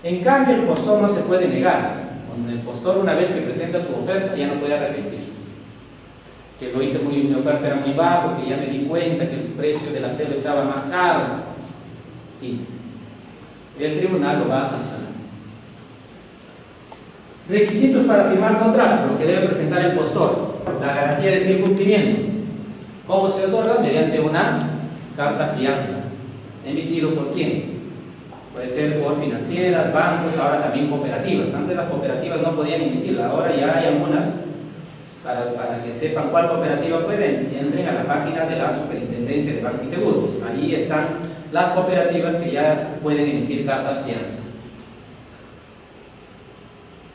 En cambio, el postor no se puede negar. El postor, una vez que presenta su oferta, ya no puede arrepentirse. Que lo hice mi oferta era muy bajo, que ya me di cuenta que el precio de la cédula estaba más caro. Y el tribunal lo va a sancionar. Requisitos para firmar contrato, lo que debe presentar el postor. La garantía de fiel cumplimiento. ¿Cómo se otorga? Mediante una carta fianza. ¿Emitido por quién? Puede ser por financieras, bancos, ahora también cooperativas. Antes las cooperativas no podían emitirla, ahora ya hay algunas. Para que sepan cuál cooperativa pueden, entren a la página de la Superintendencia de Bancos y Seguros. Ahí están las cooperativas que ya pueden emitir cartas fianzas.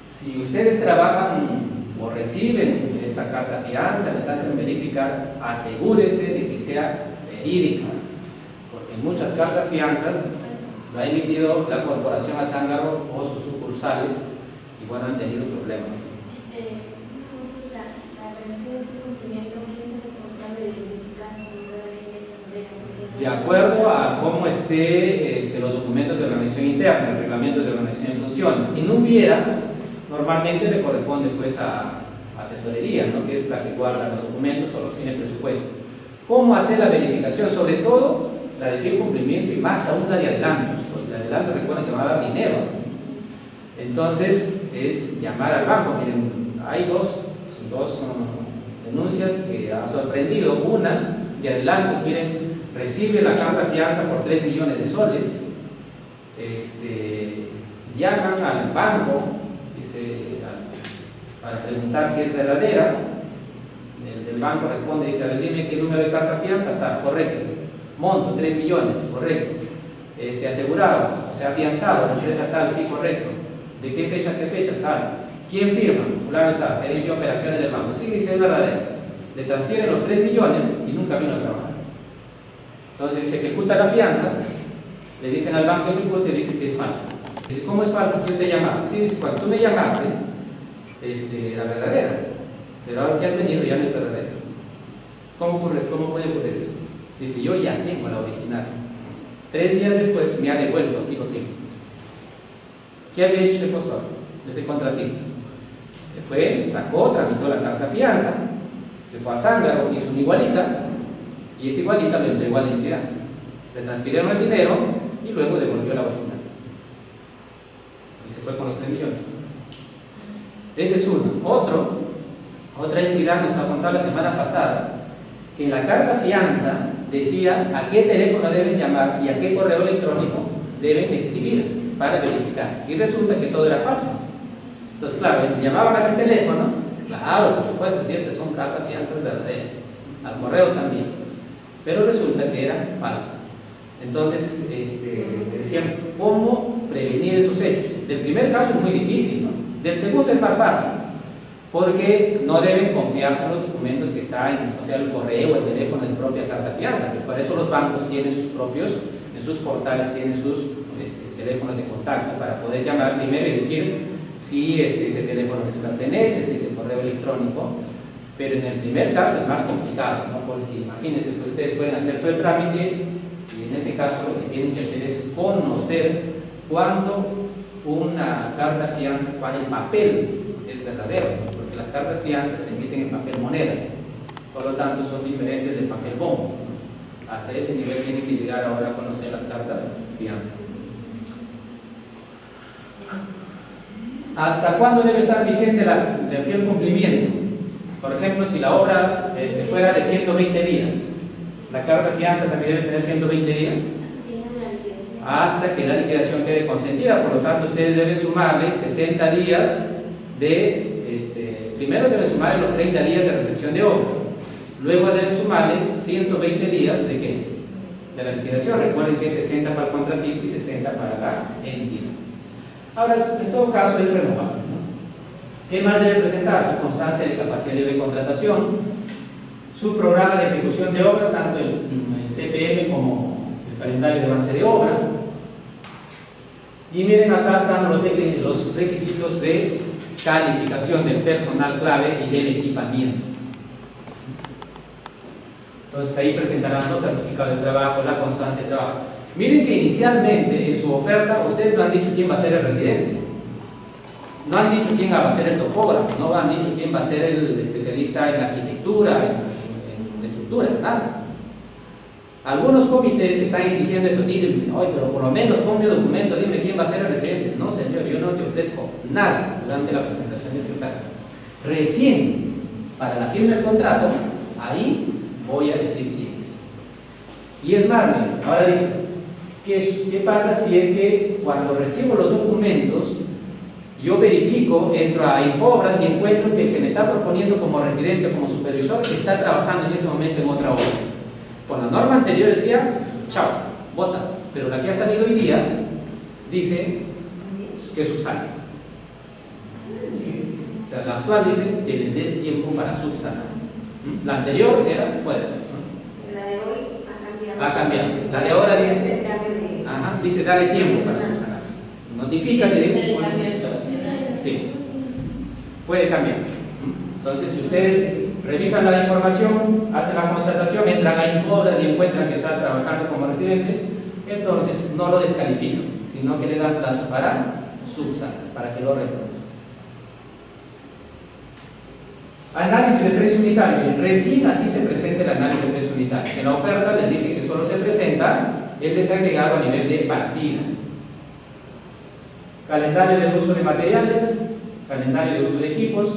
Si ustedes trabajan o reciben esa carta fianza, les hacen verificar, asegúrese de que sea verídica, porque en muchas cartas fianzas lo ha emitido la Corporación Azángaro o sus sucursales y bueno, han tenido problemas. Una consulta, la garantía de cumplimiento, ¿quién es el responsable de verificar si realmente De acuerdo a cómo esté los documentos de organización interna, el reglamento de organización de funciones. Si no hubiera, normalmente le corresponde pues a tesorería, ¿no? Que es la que guarda los documentos o los tiene presupuesto. ¿Cómo hacer la verificación? Sobre todo la de fiel cumplimiento y más aún la de adelantos, porque el adelanto recuerden que va a dar dinero. Entonces es llamar al banco. Miren, hay dos denuncias que ha sorprendido. Una de adelantos, miren, recibe la carta fianza por 3 millones de soles, llaman al banco, para preguntar si es verdadera. El banco responde, dice, a ver, dime qué número de carta fianza, tal, correcto, dice, monto 3 millones, correcto, asegurado, o sea, afianzado, la empresa tal, sí, correcto, ¿de qué fecha, tal? ¿Quién firma? Fulano tal, gerente de operaciones del banco, sí, dice, es verdadero. Le transfieren los 3 millones y nunca vino a trabajar. Entonces se ejecuta la fianza, le dicen al banco ejecute y dice que es falsa. Dice, ¿cómo es falsa si yo te llamaba? Sí, dice, cuando tú me llamaste, era verdadera, pero ahora que has venido ya no es verdadera. ¿Cómo puede ocurrir eso? Dice, yo ya tengo la original. 3 días después me ha devuelto aquí contigo. ¿Qué había hecho ese postor, ese contratista? Se fue, sacó, tramitó la carta fianza, se fue a Zángaro, hizo una igualita, y esa igualita le entregó a la entidad. Le transfirieron el dinero y luego devolvió la original. Y se fue con los 3 millones. Ese es uno. Otra entidad nos ha contado la semana pasada que en la carta fianza decía a qué teléfono deben llamar y a qué correo electrónico deben escribir para verificar. Y resulta que todo era falso. Entonces, claro, llamaban a ese teléfono, claro, por supuesto, cierto, son cartas fianzas verdaderas. Al correo también. Pero resulta que eran falsas. Entonces, decían, ¿cómo prevenir esos hechos? Del primer caso es muy difícil, ¿no? Del segundo es más fácil, porque no deben confiarse en los documentos que están, o sea, el correo, el teléfono, en propia carta fianza, que por eso los bancos tienen sus propios, en sus portales tienen sus teléfonos de contacto para poder llamar primero y decir si ese teléfono les pertenece, si ese correo electrónico. Pero en el primer caso es más complicado, ¿no? Porque imagínense que ustedes pueden hacer todo el trámite y en ese caso lo que tienen que hacer es conocer cuándo una carta fianza, cuál el papel es verdadero, porque las cartas fianza se emiten en papel moneda, por lo tanto son diferentes del papel bombo. Hasta ese nivel tienen que llegar ahora a conocer las cartas fianza. ¿Hasta cuándo debe estar vigente el fiel cumplimiento? Por ejemplo, si la obra fuera de 120 días, la carta fianza también debe tener 120 días. Hasta que la liquidación quede consentida, por lo tanto ustedes deben sumarle 60 días primero deben sumarle los 30 días de recepción de obra, luego deben sumarle 120 días ¿de qué? De la liquidación. Recuerden que es 60 para el contratista y 60 para la entidad. Ahora, en todo caso es renovable, ¿no? ¿Qué más debe presentar? Su constancia de capacidad libre de contratación, su programa de ejecución de obra, tanto el CPM como el calendario de avance de obra. Y miren, acá están los requisitos de calificación del personal clave y del equipamiento. Entonces ahí presentarán los certificados de trabajo, la constancia de trabajo. Miren que inicialmente en su oferta ustedes no han dicho quién va a ser el residente, no han dicho quién va a ser el topógrafo, no han dicho quién va a ser el especialista en arquitectura, en estructuras, nada. Algunos comités están exigiendo eso, dicen, oye, pero por lo menos ponme un documento, dime quién va a ser el residente. No, señor, yo no te ofrezco nada durante la presentación de tu oferta. Recién, para la firma del contrato, ahí voy a decir quién es. Y es más, miren, ahora dice, ¿qué pasa si es que cuando recibo los documentos, yo verifico, entro a Infobras y encuentro que el que me está proponiendo como residente o como supervisor está trabajando en ese momento en otra obra? Con la norma anterior decía, chao, vota, pero la que ha salido hoy día dice que subsane. O sea, la actual dice que le des tiempo para subsanar. La anterior era fuera. La de hoy ha cambiado. Ha cambiado. La de ahora dice, dice dale tiempo para subsanar. Notifica que dice. Sí, puede cambiar. Entonces, si ustedes revisan la información, hacen la constatación, entran a Infobras y encuentran que está trabajando como residente, entonces no lo descalifican, sino que le dan plazo para subsanar, para que lo reemplace. Análisis de precio unitario. Recién aquí se presenta el análisis de precio unitario. En la oferta les dije que solo se presenta el desagregado a nivel de partidas. Calendario de uso de materiales, calendario de uso de equipos.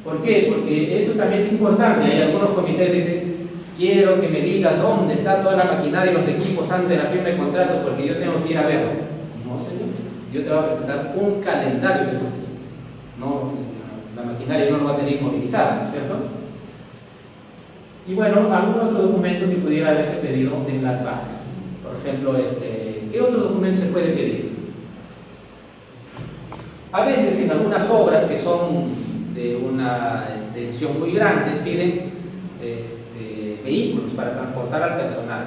¿Por qué? Porque eso también es importante. Hay algunos comités que dicen, quiero que me digas dónde está toda la maquinaria y los equipos antes de la firma de contrato porque yo tengo que ir a verlo. No, señor. Yo te voy a presentar un calendario de esos equipos. No, la maquinaria no lo va a tener inmovilizada, ¿no es cierto? Y bueno, algún otro documento que pudiera haberse pedido en las bases. Por ejemplo, ¿qué otro documento se puede pedir? A veces en algunas obras que son de una extensión muy grande piden vehículos para transportar al personal,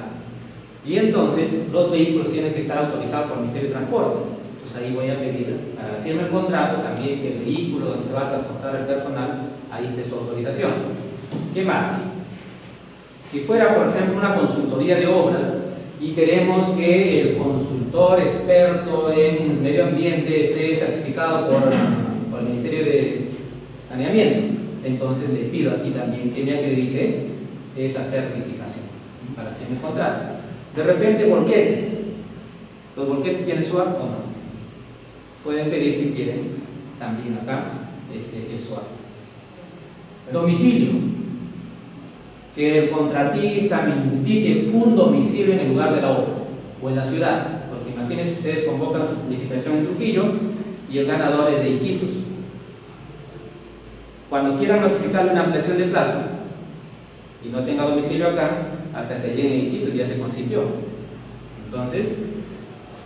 y entonces los vehículos tienen que estar autorizados por el Ministerio de Transportes. Entonces ahí voy a pedir a la firma del contrato también que el vehículo donde se va a transportar al personal, ahí esté su autorización. ¿Qué más? Si fuera, por ejemplo, una consultoría de obras y queremos que el consultor experto en medio ambiente esté certificado por el Ministerio de Saneamiento, entonces le pido aquí también que me acredite esa certificación para que me contrate. De repente, volquetes. ¿Los volquetes tienen SUAP o no? Pueden pedir si quieren también acá el SUAP. Domicilio. Que el contratista me indique un domicilio en el lugar de la obra o en la ciudad, porque imagínense, ustedes convocan su licitación en Trujillo y el ganador es de Iquitos. Cuando quieran notificarle una ampliación de plazo y no tenga domicilio acá, hasta que llegue a Iquitos ya se consiguió. Entonces,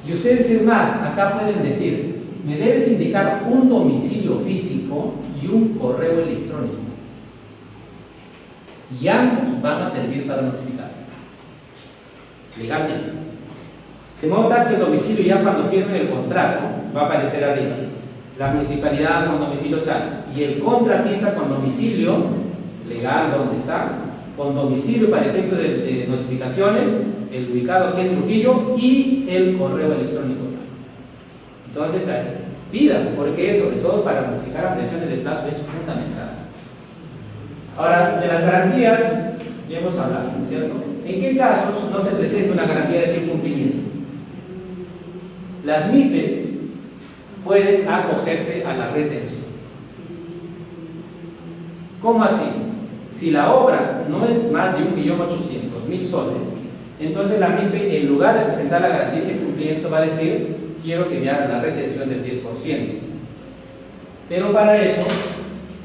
y ustedes es más, acá pueden decir, me debes indicar un domicilio físico y un correo electrónico. Y ambos van a servir para notificar legalmente. De modo tal que el domicilio, ya cuando firme el contrato, va a aparecer arriba. La municipalidad con domicilio tal, y el contratista con domicilio legal donde está, con domicilio para efecto de notificaciones, el ubicado aquí en Trujillo y el correo electrónico. Entonces, pidan, porque sobre todo para notificar ampliaciones de plazo es fundamental. Ahora, de las garantías ya hemos hablado, ¿cierto? ¿En qué casos no se presenta una garantía de fiel cumplimiento? Las MIPES pueden acogerse a la retención. ¿Cómo así? Si la obra no es más de 1.800.000 soles, entonces la MIPE, en lugar de presentar la garantía de cumplimiento, va a decir, quiero que me hagan la retención del 10%. Pero para eso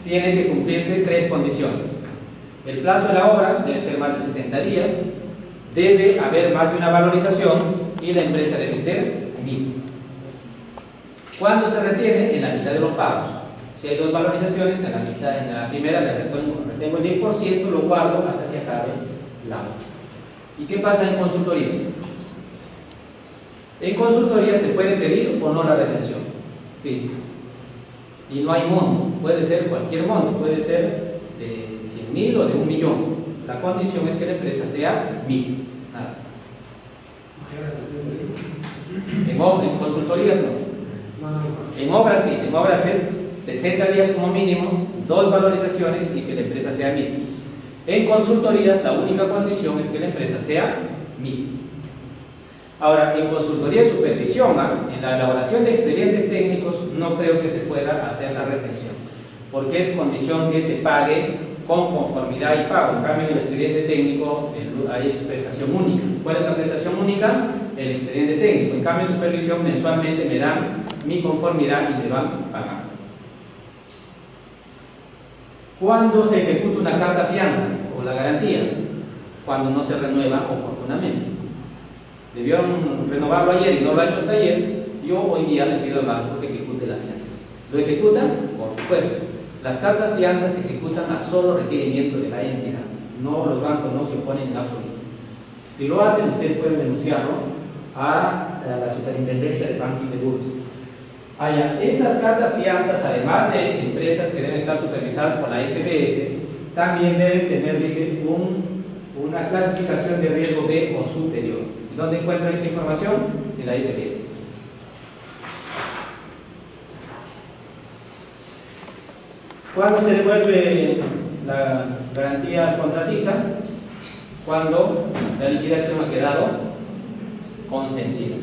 tienen que cumplirse 3 condiciones. El plazo de la obra debe ser más de 60 días, debe haber más de una valorización y la empresa debe ser MIPE. ¿Cuándo se retiene? En la mitad de los pagos. Si hay 2 valorizaciones, en la primera le retengo el 10%, lo guardo hasta que acabe la obra. ¿Y qué pasa en consultorías? En consultorías se puede pedir o no la retención. Sí. Y no hay monto, puede ser cualquier monto, puede ser de 100.000 o de 1.000.000. La condición es que la empresa sea MIPE. Nada. En consultorías no. En obras sí, en obras es 60 días como mínimo, 2 valorizaciones y que la empresa sea MIT. En consultorías la única condición es que la empresa sea MIT. Ahora, en consultoría y supervisión, en la elaboración de expedientes técnicos, no creo que se pueda hacer la retención, porque es condición que se pague con conformidad y pago. En cambio, en el expediente técnico hay prestación única. ¿Cuál es la prestación única? El expediente técnico. En cambio, en supervisión, mensualmente me dan mi conformidad y me van pagando. ¿Cuándo se ejecuta una carta fianza o la garantía? Cuando no se renueva oportunamente. Debieron renovarlo ayer y no lo ha hecho hasta ayer. Yo hoy día le pido al banco que ejecute la fianza. ¿Lo ejecutan? Por supuesto. Las cartas fianzas se ejecutan a solo requerimiento de la entidad. No, los bancos no se oponen en absoluto. Si lo hacen, ustedes pueden denunciarlo a la Superintendencia de Banco y Seguros. Estas cartas fianzas, además de empresas que deben estar supervisadas por la SBS, también deben tener, dice, una clasificación de riesgo B o superior. ¿Y dónde encuentran esa información? En la SBS. ¿Cuándo se devuelve la garantía al contratista? Cuando la liquidación ha quedado consentida.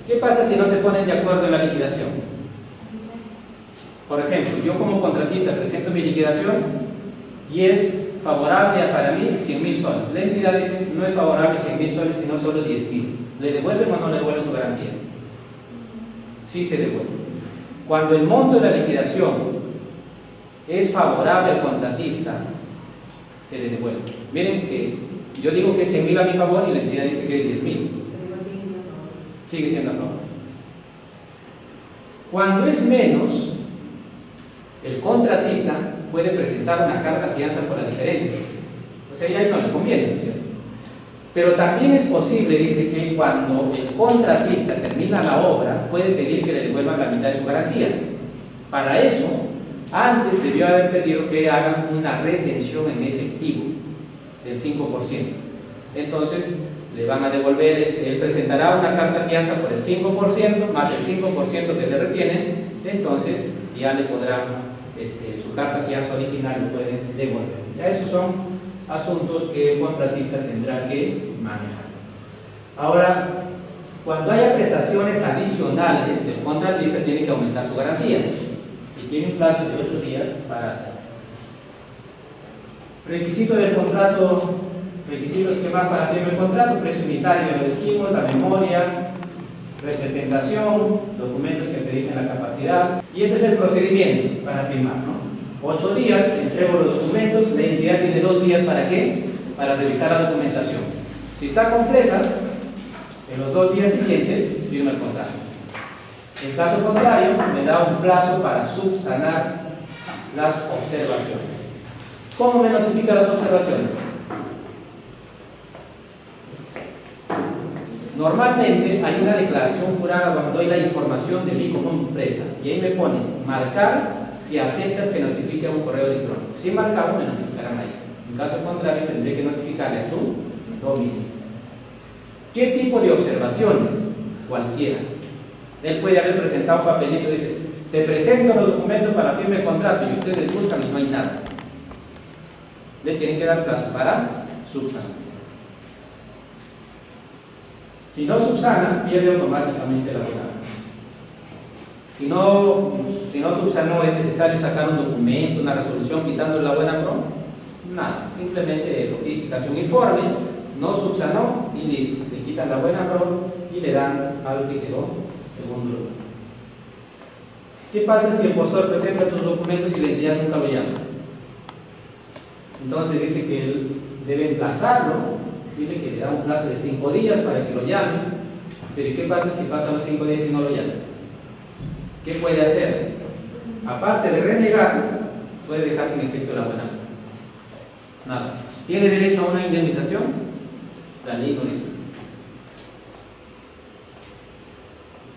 ¿Qué pasa si no se ponen de acuerdo en la liquidación? Por ejemplo, yo como contratista presento mi liquidación y es favorable para mí 100.000 soles. La entidad dice no es favorable 100.000 soles, sino solo 10.000. ¿Le devuelven o no le devuelven su garantía? Sí se devuelve. Cuando el monto de la liquidación es favorable al contratista, se le devuelve. Miren que yo digo que es 100.000 a mi favor y la entidad dice que es 10.000. Sigue siendo a favor. Cuando es menos, el contratista puede presentar una carta fianza por la diferencia. O sea, ya no le conviene, ¿no es cierto? Pero también es posible, dice, que cuando el contratista termina la obra, puede pedir que le devuelvan la mitad de su garantía. Para eso, antes debió haber pedido que hagan una retención en efectivo del 5%. Entonces, le van a devolver, él presentará una carta fianza por el 5%, más el 5% que le retienen, entonces ya le podrán, su carta fianza original lo pueden devolver. Ya esos son asuntos que el contratista tendrá que manejar. Ahora, cuando haya prestaciones adicionales, el contratista tiene que aumentar su garantía y tiene un plazo de 8 días para hacerlo. Requisito del contrato, requisitos que van para firmar el contrato: precio unitario de los equipos, la memoria, representación, documentos que acrediten la capacidad. Y este es el procedimiento para firmar, ¿no? 8 días, entrego los documentos, la entidad tiene 2 días ¿para qué? Para revisar la documentación. Si está completa, en los 2 días siguientes firma el contrato. En caso contrario, me da un plazo para subsanar las observaciones. ¿Cómo me notifica las observaciones? Normalmente hay una declaración jurada donde doy la información de mí como empresa y ahí me pone marcar si aceptas que notifique a un correo electrónico. Si he marcado, me notificarán ahí. En caso contrario, tendré que notificarle a su domicilio. ¿Qué tipo de observaciones? Cualquiera. Él puede haber presentado un papelito y dice: te presento los documentos para firma de contrato, y ustedes buscan y no hay nada. Le tienen que dar plazo para subsanar. Si no subsana, pierde automáticamente la abogado. Si no subsanó, es necesario sacar un documento, una resolución quitando la buena pro. Nada, simplemente logisticación, informe, no subsanó y listo. Le quitan la buena pro y le dan al que quedó segundo lugar. ¿Qué pasa si el postor presenta tus documentos y la entidad nunca lo llama? Entonces dice que él debe emplazarlo, decirle que le da un plazo de 5 días para que lo llame. Pero ¿qué pasa si pasan los 5 días y no lo llama? ¿Qué puede hacer? Aparte de renegar, puede dejar sin efecto la buena. Nada. ¿Tiene derecho a una indemnización? La ley no dice.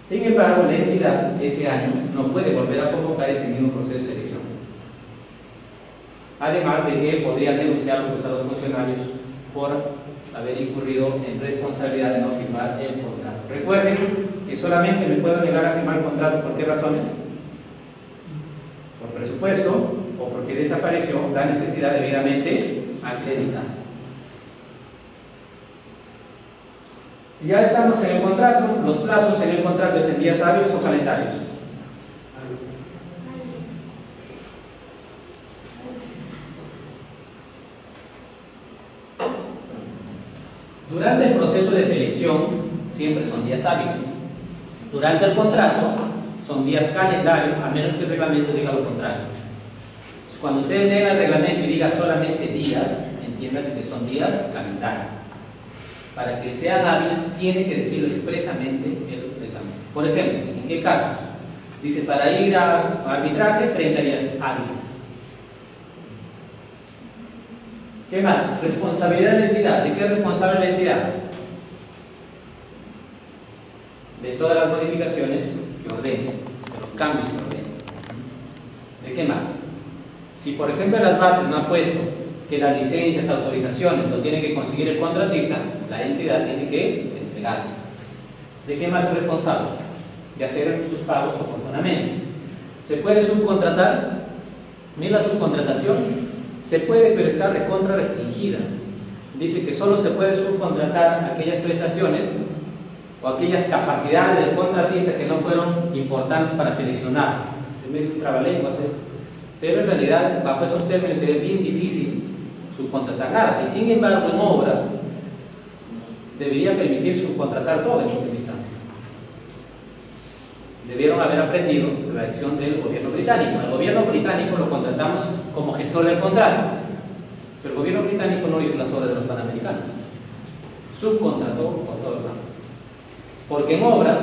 Sin embargo, la entidad ese año no puede volver a convocar ese mismo proceso de elección. Además de que podrían denunciar a los funcionarios por haber incurrido en responsabilidad de no firmar el contrato. Recuerden que solamente me puedo negar a firmar el contrato. ¿Por qué razones? Por presupuesto o porque desapareció la necesidad debidamente acreditada. Y ya estamos en el contrato. Los plazos en el contrato es en días hábiles o calendarios. Durante el proceso de selección siempre son días hábiles. Durante el contrato son días calendarios, a menos que el reglamento diga lo contrario. Cuando usted nega el reglamento y diga solamente días, entiéndase que son días calendarios. Para que sean hábiles tiene que decirlo expresamente el reglamento. Por ejemplo, ¿en qué casos? Dice, para ir a arbitraje, 30 días hábiles. ¿Qué más? Responsabilidad de la entidad. ¿De qué es responsable la entidad? De todas las modificaciones que ordene, de los cambios que ordene. ¿De qué más? Si por ejemplo en las bases no ha puesto que las licencias, autorizaciones lo tiene que conseguir el contratista, la entidad tiene que entregarles. ¿De qué más es responsable? De hacer sus pagos oportunamente. ¿Se puede subcontratar? Mira la subcontratación. Se puede, pero está recontra restringida. Dice que solo se puede subcontratar aquellas prestaciones o aquellas capacidades del contratista que no fueron importantes para seleccionar. Se me dio un trabalenguas esto. Pero en realidad, bajo esos términos, sería bien difícil subcontratar nada. Y sin embargo, en obras, debería permitir subcontratar todo en última instancia. Debieron haber aprendido la lección del gobierno británico. Al gobierno británico lo contratamos como gestor del contrato, pero el gobierno británico no hizo las obras de los panamericanos, subcontrató por todo el mundo. Porque en obras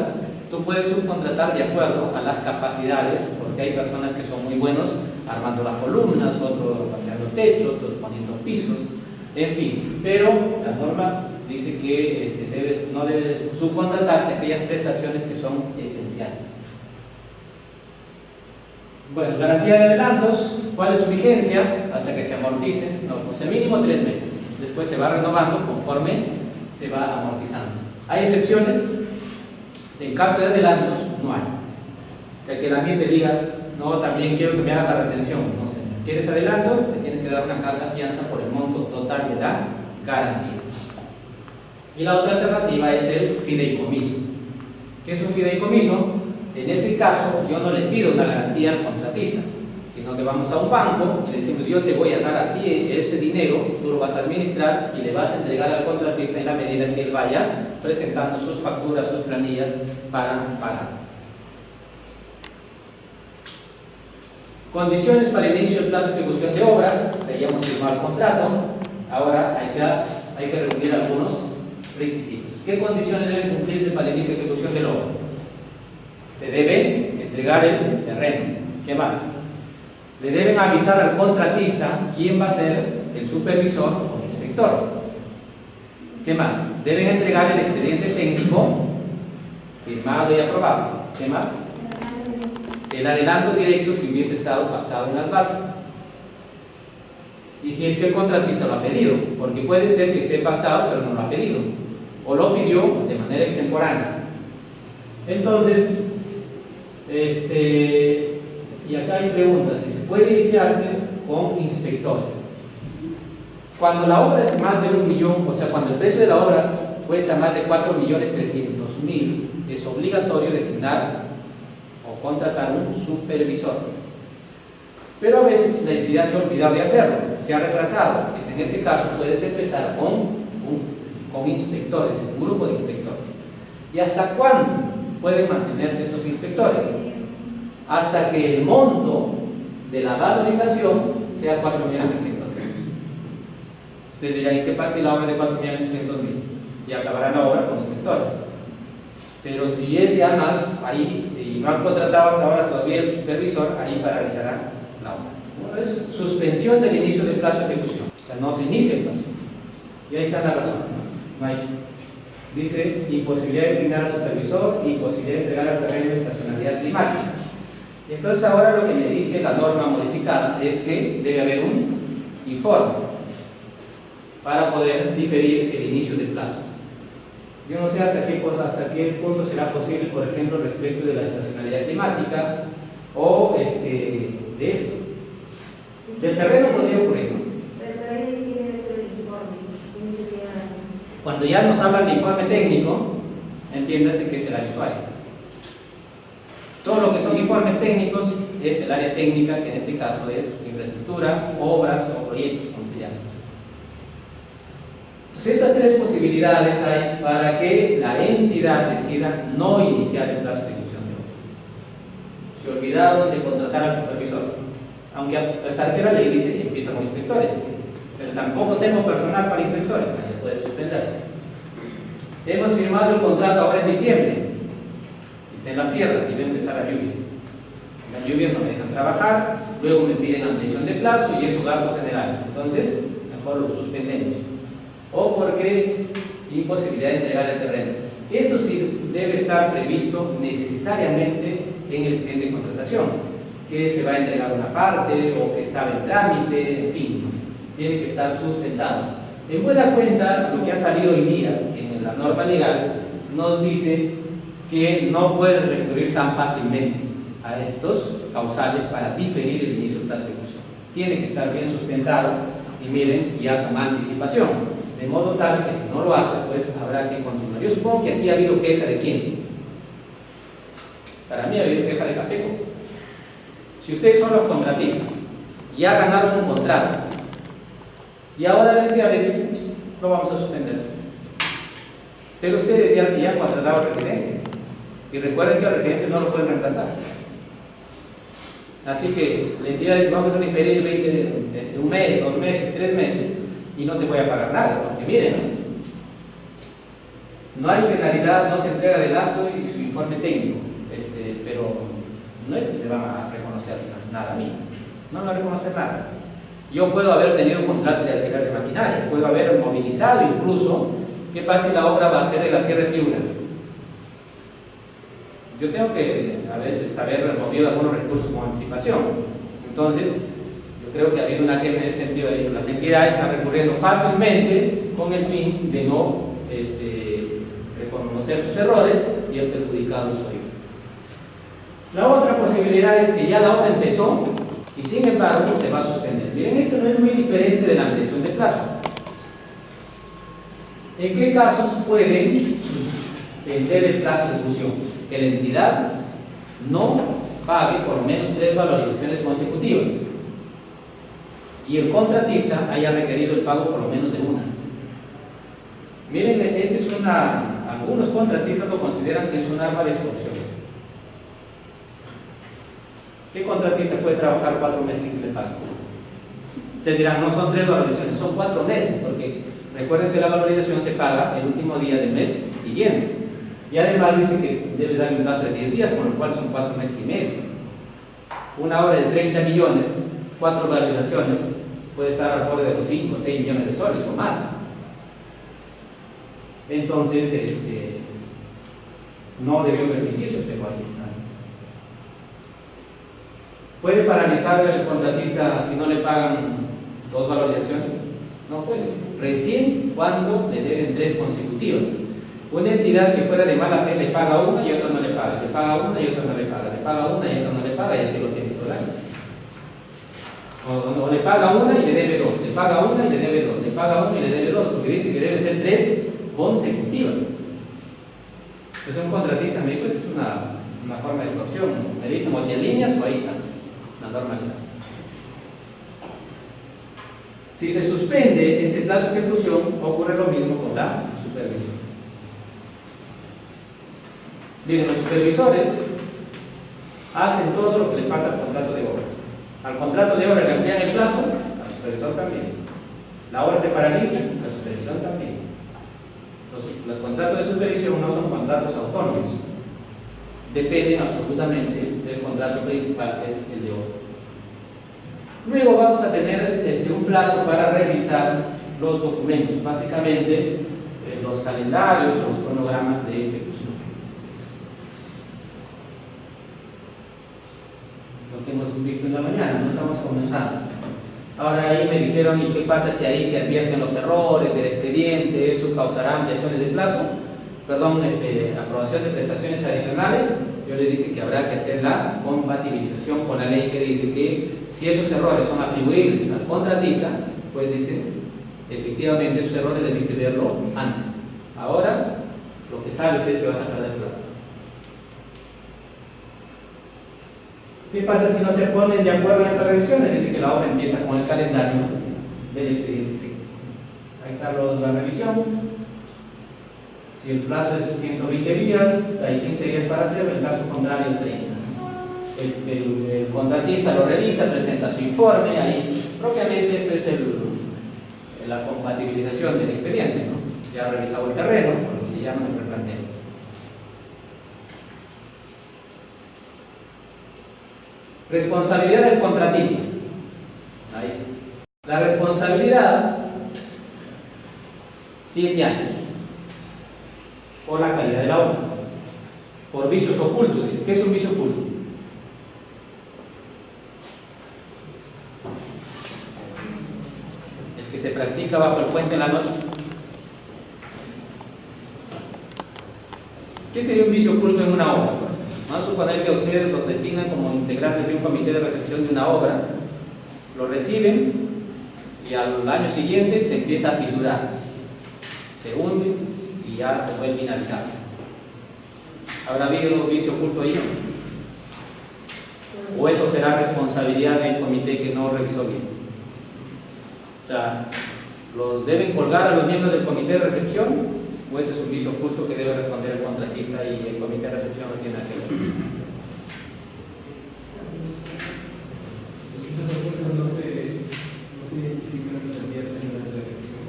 tú puedes subcontratar de acuerdo a las capacidades, porque hay personas que son muy buenos armando las columnas, otros vaciando techos, otros poniendo pisos, en fin, pero la norma dice que no debe subcontratarse aquellas prestaciones que son esenciales. Bueno, garantía de adelantos, ¿cuál es su vigencia? Hasta que se amortice, no, pues el mínimo 3 meses, después se va renovando conforme se va amortizando. ¿Hay excepciones? En caso de adelantos, no hay. O sea, que el ambiente diga, no, también quiero que me haga la retención. No, señor. ¿Quieres adelanto? Le tienes que dar una carta fianza por el monto total de la garantía. Y la otra alternativa es el fideicomiso. ¿Qué es un fideicomiso? En ese caso, yo no le pido una garantía al contratista, sino que vamos a un banco y le decimos, yo te voy a dar a ti ese dinero, tú lo vas a administrar y le vas a entregar al contratista en la medida que él vaya presentando sus facturas, sus planillas para pagar. Condiciones para el inicio del plazo de ejecución de obra. Habíamos firmado el contrato, ahora hay que reunir algunos requisitos. ¿Qué condiciones deben cumplirse para el inicio de ejecución de la obra? Se debe entregar el terreno. ¿Qué más? Le deben avisar al contratista quién va a ser el supervisor o inspector. ¿Qué más? Deben entregar el expediente técnico firmado y aprobado. ¿Qué más? El adelanto directo si hubiese estado pactado en las bases. Y si es que el contratista lo ha pedido, porque puede ser que esté pactado pero no lo ha pedido, o lo pidió de manera extemporánea. Entonces, y acá hay preguntas. Dice, puede iniciarse con inspectores. Cuando la obra es más de 1 millón, o sea, cuando el precio de la obra cuesta más de 4.300.000, es obligatorio designar o contratar un supervisor. Pero a veces la entidad se ha olvidado de hacerlo, se ha retrasado. Pues en ese caso puedes empezar con inspectores, un grupo de inspectores. ¿Y hasta cuándo pueden mantenerse estos inspectores? Hasta que el monto de la valorización sea 4.300.000. Ustedes dirán, ¿y qué pasa si la obra es de 4.300.000? Y acabará la obra con inspectores. Pero si es ya más, ahí, y no han contratado hasta ahora todavía el supervisor, ahí paralizará la obra. ¿No? Es suspensión del inicio del plazo de ejecución. O sea, no se inicia el plazo. Y ahí está la razón. No hay. Dice, imposibilidad de designar al supervisor, imposibilidad de entregar al terreno de estacionalidad climática. Y entonces ahora lo que me dice la norma modificada es que debe haber un informe para poder diferir el inicio del plazo. Yo no sé hasta qué punto será posible, por ejemplo, respecto de la estacionalidad climática o de esto. Del terreno podría ocurrir, ¿no? Pero ahí tiene que ser el informe. Cuando ya nos hablan de informe técnico, entiéndase que es el área usuaria. Todo lo que son informes técnicos es el área técnica, que en este caso es infraestructura, obras o proyectos, como se llama. Entonces, esas tres posibilidades hay para que la entidad decida no iniciar el plazo de ejecución de obra. Se olvidaron de contratar al supervisor, aunque a pesar que la ley dice que empieza con inspectores, pero tampoco tenemos personal para inspectores, nadie puede suspender. Hemos firmado el contrato ahora en diciembre, está en la sierra y va a empezar las lluvias. Las lluvias no me dejan trabajar, luego me piden ampliación de plazo y esos gastos generales, entonces mejor lo suspendemos. O porque imposibilidad de entregar el terreno. Esto sí debe estar previsto necesariamente en el expediente de contratación, que se va a entregar una parte o que estaba en trámite, en fin, tiene que estar sustentado. En buena cuenta, lo que ha salido hoy día en la norma legal nos dice que no puedes recurrir tan fácilmente a estos causales para diferir el inicio del plazo de ejecución. Tiene que estar bien sustentado y miren, ya con anticipación, de modo tal que si no lo haces, pues habrá que continuar. Yo supongo que aquí ha habido queja de quién. Para mí ha habido queja de Capeco. Si ustedes son los contratistas, ya ganaron un contrato, y ahora la entidad dice, lo vamos a suspender. Pero ustedes ya han contratado al residente. Y recuerden que al residente no lo pueden reemplazar. Así que la entidad dice, vamos a diferir un mes, 2 meses, 3 meses, y no te voy a pagar nada. Porque miren, no hay penalidad, no se entrega el acto y su informe técnico. Pero no es que te van a reconocer nada a mí. No me van a reconocer nada. Yo puedo haber tenido un contrato de alquiler de maquinaria, puedo haber movilizado incluso. ¿Qué pasa si la obra va a ser en la Sierra de Piura? Yo tengo que a veces haber removido algunos recursos con anticipación. Entonces, yo creo que ha habido una queja en ese sentido. Las entidades están recurriendo fácilmente con el fin de no reconocer sus errores y el perjudicado soy yo. La otra posibilidad es que ya la obra empezó y sin embargo se va a suspender. Miren, esto no es muy diferente de la ampliación de plazo. ¿En qué casos pueden suspender el plazo de ejecución? Que la entidad no pague por lo menos 3 valorizaciones consecutivas y el contratista haya requerido el pago por lo menos de una. Miren, algunos contratistas lo consideran que es un arma de extorsión. ¿Qué contratista puede trabajar 4 meses sin que le pague? Ustedes dirán, no son 3 valorizaciones, son 4 meses, porque recuerden que la valorización se paga el último día del mes siguiente. Y además dice que debe darle un plazo de 10 días, con lo cual son 4 meses y medio. Una obra de 30 millones, 4 valorizaciones, puede estar al borde de los 5 o 6 millones de soles o más. Entonces, no debió permitirse, pero ahí está. ¿Puede paralizar el contratista si no le pagan 2 valorizaciones? No puede. Recién cuando le deben 3 consecutivas. Una entidad que fuera de mala fe le paga una y otra no le paga, le paga una y otra no le paga, le paga una y otra no le paga y así lo tiene todo el año. O le paga una y le debe 2, le paga una y le debe 2, le paga una y le debe 2, porque dice que deben ser 3 consecutivas. Entonces un contratista me dijo que es una forma de extorsión. Me dicen o te alineas o ahí está la normalidad. Si se suspende este plazo de ejecución, ocurre lo mismo con la supervisión. Bien, los supervisores hacen todo lo que le pasa al contrato de obra. Al contrato de obra le amplían el plazo, al supervisor también. La obra se paraliza, la supervisión también. Los contratos de supervisión no son contratos autónomos. Dependen absolutamente del contrato principal, que es el de obra. Luego vamos a tener un plazo para revisar los documentos, básicamente los calendarios o los cronogramas de ejecución. Lo que hemos visto en la mañana, no estamos comenzando. Ahora ahí me dijeron, ¿y qué pasa si ahí se advierten los errores del expediente? ¿Eso causará ampliaciones de plazo? aprobación de prestaciones adicionales, yo les dije que habrá que hacer la compatibilización con la ley que dice que si esos errores son atribuibles al contratista, pues dice, efectivamente esos errores debiste verlo antes. Ahora, lo que sabes es que vas a perder plata. ¿Qué pasa si no se ponen de acuerdo en estas revisiones? Dice que la obra empieza con el calendario del expediente. Ahí está la revisión. Si el plazo es 120 días, hay 15 días para hacerlo, en caso contrario, el 30. El contratista lo revisa, presenta su informe, ahí propiamente esto es la compatibilización del expediente, ¿no? Ya ha revisado el terreno, por lo que llaman el replanteo. Responsabilidad del contratista. Ahí está. La responsabilidad, 7 años. Por la calidad de la obra. Por vicios ocultos. Dice, ¿qué es un vicio oculto? El que se practica bajo el puente en la noche. ¿Qué sería un vicio oculto en una obra? Vamos a suponer que ustedes los designan como integrantes de un comité de recepción de una obra, lo reciben y al año siguiente se empieza a fisurar, se hunde y ya se vuelve inhabitable. ¿Habrá habido vicio oculto ahí? ¿O eso será responsabilidad del comité que no revisó bien? O sea, ¿los deben colgar a los miembros del comité de recepción? ¿O ese es un vicio oculto que debe responder el contratista y el comité de recepción no tiene nada que ver? Los vicios ocultos no se identifican que se advierten en la ejecución.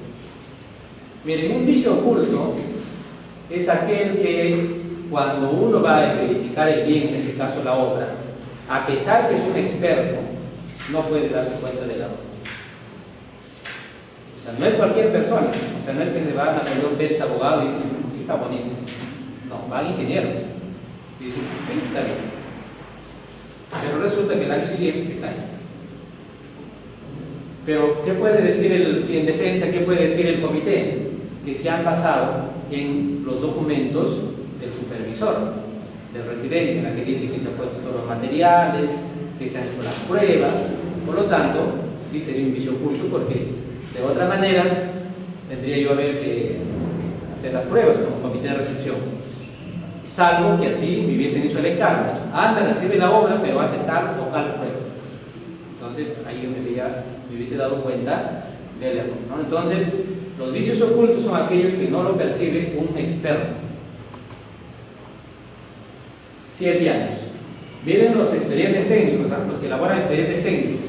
Miren, un vicio oculto es aquel que cuando uno va a verificar el bien, en este caso la obra, a pesar que es un experto, no puede darse cuenta de la obra. O sea, no es cualquier persona, o sea, no es que se van a León Pérez abogado y dicen, sí, está bonito. No, van ingenieros y dicen, sí, está bien. Pero resulta que el año siguiente se cae. Pero, ¿qué puede decir en defensa, qué puede decir el comité? Que se han basado en los documentos del supervisor, del residente, en la que dice que se han puesto todos los materiales, que se han hecho las pruebas. Por lo tanto, sí sería un vicio oculto porque de otra manera, tendría yo que hacer las pruebas como comité de recepción. Salvo que así me hubiesen hecho el encargo. Anda, recibe la obra, pero hace tal o tal prueba. Entonces, ahí yo ya me hubiese dado cuenta del error, ¿no? Entonces, los vicios ocultos son aquellos que no lo percibe un experto. 7 años. Miren los expedientes técnicos, ¿eh? Los que elaboran expedientes técnicos.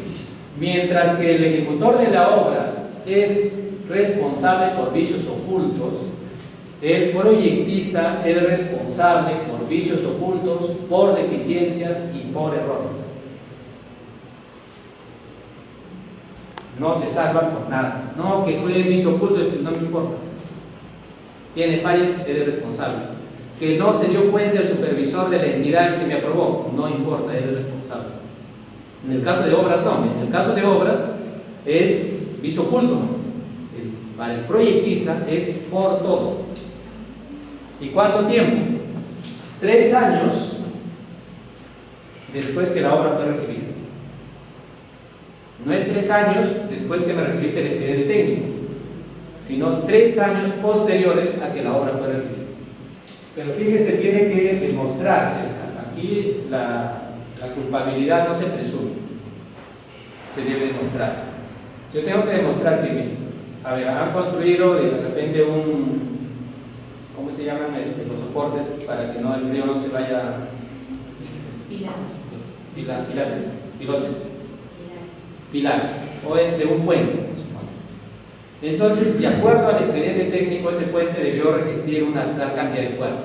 Mientras que el ejecutor de la obra es responsable por vicios ocultos, el proyectista es responsable por vicios ocultos, por deficiencias y por errores. No se salva por nada. No, que fue vicio oculto, no me importa. Tiene fallas, eres responsable. Que no se dio cuenta el supervisor de la entidad que me aprobó, no importa, eres responsable. En el caso de obras no, en el caso de obras es vicio oculto, ¿no? Para el proyectista es por todo. ¿Y cuánto tiempo? 3 años después que la obra fue recibida. No es 3 años después que me recibiste el expediente técnico, sino 3 años posteriores a que la obra fue recibida. Pero fíjese, tiene que demostrarse, o sea, aquí la culpabilidad no se presume, se debe demostrar. Yo tengo que demostrar que, a ver, han construido de repente ¿cómo se llaman los soportes para que no, el río no se vaya? Pilares, o de un puente. Entonces, de acuerdo al expediente técnico, ese puente debió resistir una tal cantidad de fuerza.